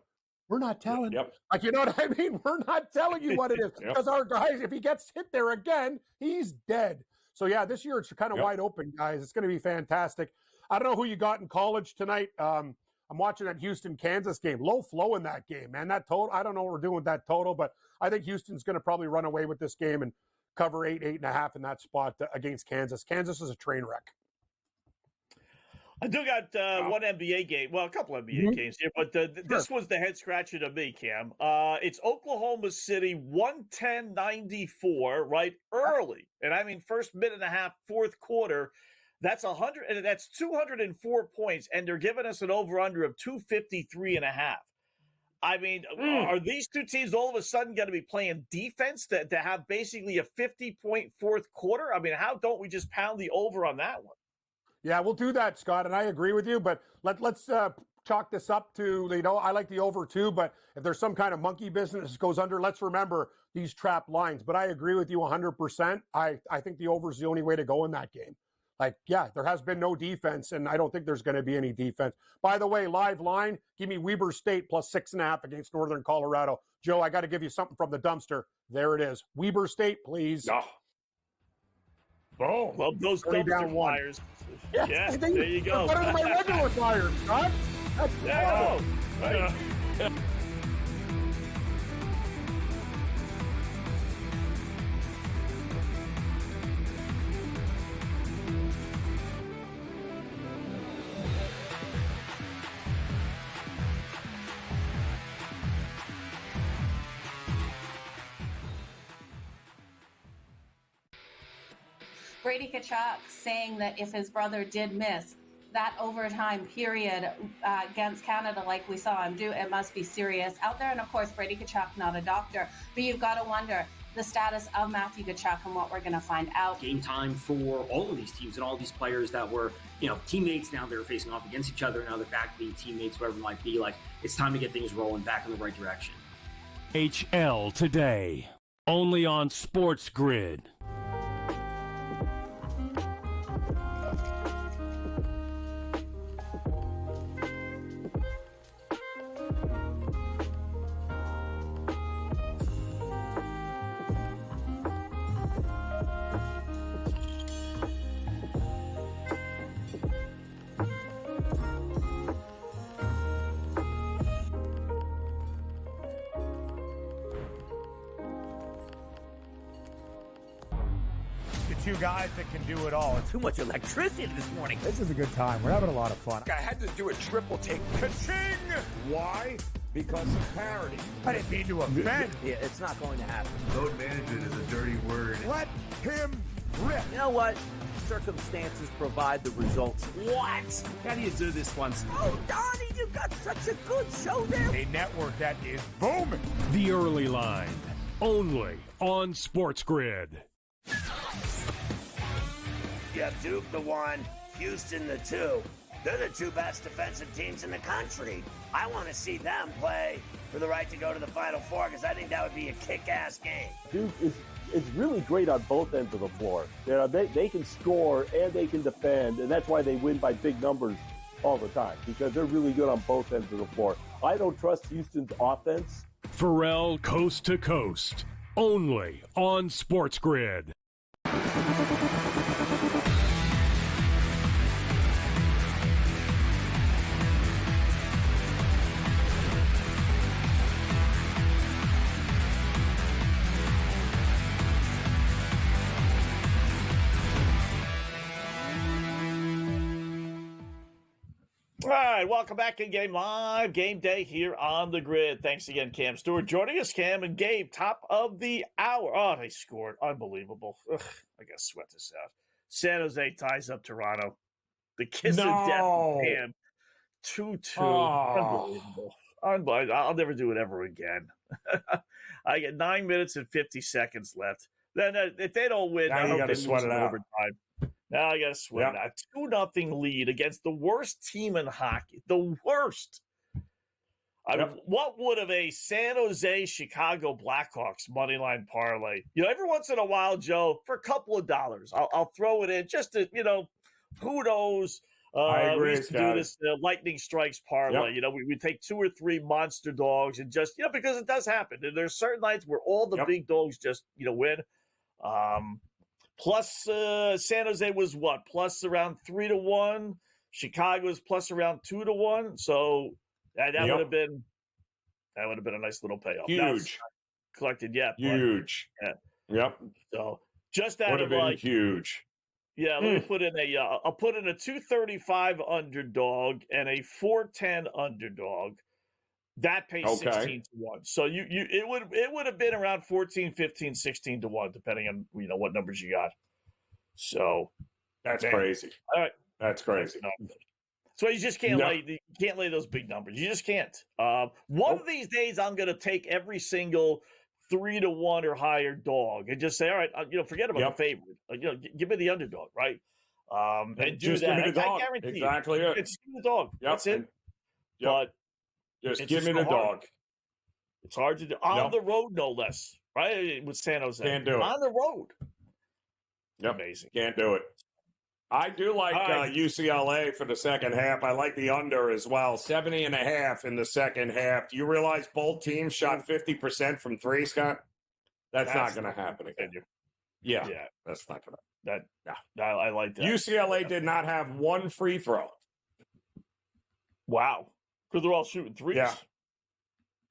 We're not telling you. Like, you know what I mean? We're not telling you what it is. Because our guys, if he gets hit there again, he's dead. So, yeah, this year it's kind of wide open, guys. It's going to be fantastic. I don't know who you got in college tonight. I'm watching that Houston-Kansas game. Low flow in that game, man. That total, I don't know what we're doing with that total, but I think Houston's going to probably run away with this game and cover 8.5 in that spot against Kansas. Kansas is a train wreck. I do got one NBA game. Well, a couple NBA games here, but this was the head scratcher to me, Cam. It's Oklahoma City 110-94, right? Early. And I mean, first minute and a half, fourth quarter. That's 100, and that's 204 points, and they're giving us an over-under of 253.5. I mean, are these two teams all of a sudden going to be playing defense to have basically a 50-point fourth quarter? I mean, how don't we just pound the over on that one? Yeah, we'll do that, Scott, and I agree with you, but let's chalk this up to, I like the over too, but if there's some kind of monkey business that goes under, let's remember these trap lines. But I agree with you 100%. I think the over is the only way to go in that game. Like, yeah, there has been no defense, and I don't think there's going to be any defense. By the way, live line, give me Weber State plus 6.5 against Northern Colorado. Joe, I got to give you something from the dumpster. There it is. Weber State, please. Boom. Well, those dumpster flyers. Yeah, there you go. Better than my regular flyers, Scott. That's terrible. Right. Brady Tkachuk saying that if his brother did miss that overtime period against Canada like we saw him do, it must be serious out there. And of course, Brady Tkachuk, not a doctor, but you've got to wonder the status of Matthew Tkachuk and what we're going to find out. Game time for all of these teams and all these players that were, teammates. Now they're facing off against each other. Now they're back to being teammates, whatever it might be. Like, it's time to get things rolling back in the right direction. HL today, only on SportsGrid. Two guys that can do it all. Too much electricity this morning. This is a good time. We're having a lot of fun. I had to do a triple take. Ka-ching! Why? Because of parity. I didn't mean to offend. Yeah, it's not going to happen. Load management is a dirty word. Let him rip. You know what? Circumstances provide the results. What? How do you do this one? Oh, Donnie, you got such a good show there. A network that is booming. The Early Line, only on SportsGrid. You have Duke the 1, Houston the 2. They're the two best defensive teams in the country. I want to see them play for the right to go to the Final Four because I think that would be a kick-ass game. Duke is really great on both ends of the floor. They can score and they can defend, and that's why they win by big numbers all the time because they're really good on both ends of the floor. I don't trust Houston's offense. Pharrell Coast to Coast, only on SportsGrid. All right, welcome back in Game Live, Game Day here on the Grid. Thanks again, Cam Stewart, joining us. Cam and Gabe, top of the hour. Oh, they scored. Unbelievable. Ugh, I got to sweat this out. San Jose ties up Toronto. The kiss of death of Cam. 2-2. Unbelievable. Unbelievable. I'll never do it ever again. I get 9 minutes and 50 seconds left. Then if they don't win, now I you hope got to they sweat lose it in out. overtime. Now I got to sweat it out. 2-0 lead against the worst team in hockey. The worst. I mean, what would have a San Jose Chicago Blackhawks moneyline parlay? Every once in a while, Joe, for a couple of dollars, I'll throw it in just to, who knows? I agree, we used to do this lightning strikes parlay. We take 2 or 3 monster dogs and just, because it does happen. And there's certain nights where all the big dogs just, win. Plus, San Jose was what? Plus around 3-1. Chicago was plus around 2-1. So that would have been a nice little payoff. Huge. Collected yet. Huge. But, Yep. So just out would of have been huge. Yeah, let me put in I'll put in a 235 underdog and a 410 underdog. That pays 16-1. So it would have been around 14, 15, 16-1, depending on what numbers you got. So that's crazy. All right, that's crazy. So you just can't lay those big numbers. You just can't. One of these days, I'm going to take every single 3-1 or higher dog and just say, all right, forget about the favorite. Give me the underdog, right? And do just that. Give me the dog. I guarantee exactly it. It's the dog. That's it. But just give me the dog. It's hard to do on the road, no less. Right with San Jose, can't do it on the road. Amazing. Can't do it. I do like UCLA for the second half. I like the under as well. 70.5 in the second half. Do you realize both teams shot 50% from three, Scott? That's not going to happen again. Yeah, that's not going to. I like that. UCLA did not have one free throw. Wow, because they're all shooting threes. Yeah,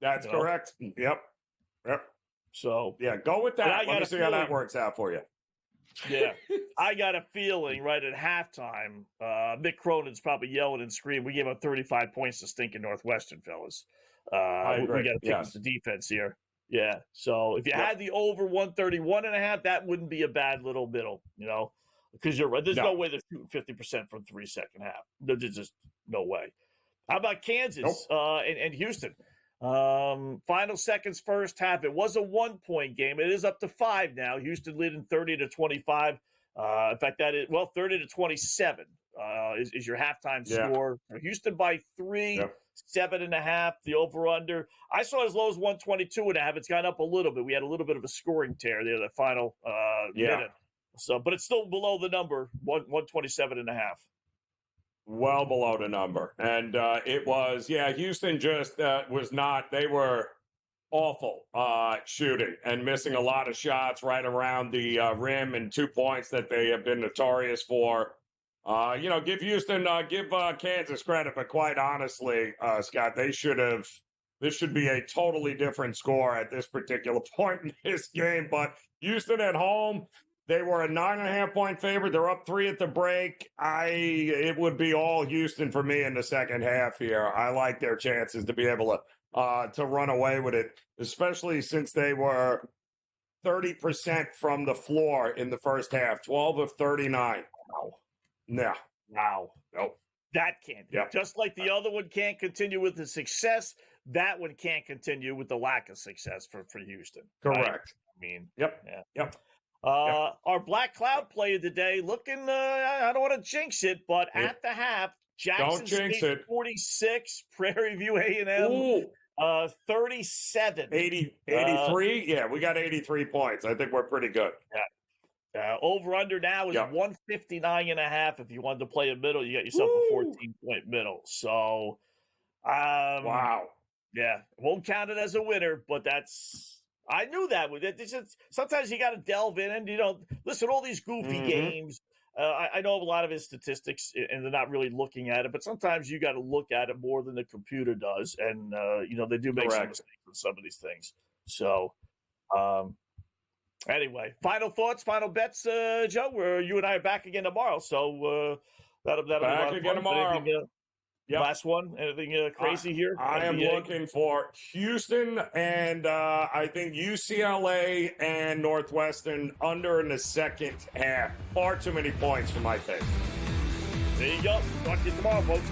that's correct. Yep. So go with that. Let me see how that works out for you. Yeah, I got a feeling right at halftime, Mick Cronin's probably yelling and screaming. We gave up 35 points to stinking Northwestern, fellas. I agree. We got to pick up the defense here. Yeah, so if you had the over 131.5, that wouldn't be a bad little middle, because you're right. There's no way they're shooting 50% from 3 second half. There's just no way. How about Kansas and Houston? Final seconds first half. It was a 1-point game. It is up to 5 now. Houston leading 30-25. In fact, 30-27 is your halftime score. Houston by 3, 7.5. The over under. I saw as low as 122.5. It's gone up a little bit. We had a little bit of a scoring tear there. The final minute. So, but it's still below the number 127.5. Well below the number. And it was, Houston just was not, they were awful shooting and missing a lot of shots right around the rim and 2 points that they have been notorious for. Give Houston, give Kansas credit, but quite honestly, Scott, this should be a totally different score at this particular point in this game. But Houston at home, they were a 9.5-point favorite. They're up 3 at the break. It would be all Houston for me in the second half here. I like their chances to be able to run away with it, especially since they were 30% from the floor in the first half, 12 of 39. Wow. No. Wow. Nope. That can't. Just like the other one can't continue with the success, that one can't continue with the lack of success for Houston. Correct. Right? I mean, Yep. Our Black Cloud player today looking, I don't want to jinx it, but at the half, Jackson State 46, Prairie View A&M 37. 83? We got 83 points. I think we're pretty good. Over under now is 159.5. If you wanted to play a middle, you got yourself a 14-point middle. So, wow. Yeah, won't count it as a winner, but I knew that. Sometimes you got to delve in and, listen, all these goofy games. I know a lot of his statistics, and they're not really looking at it, but sometimes you got to look at it more than the computer does. And, they do make some mistakes with some of these things. So, anyway, final thoughts, final bets, Joe. You and I are back again tomorrow. So, that'll be back again tomorrow. Yep. Last one. Anything crazy here? I am NBA? looking for Houston and I think UCLA and Northwestern under in the second half. Far too many points for my taste. There you go. Talk to you tomorrow, folks.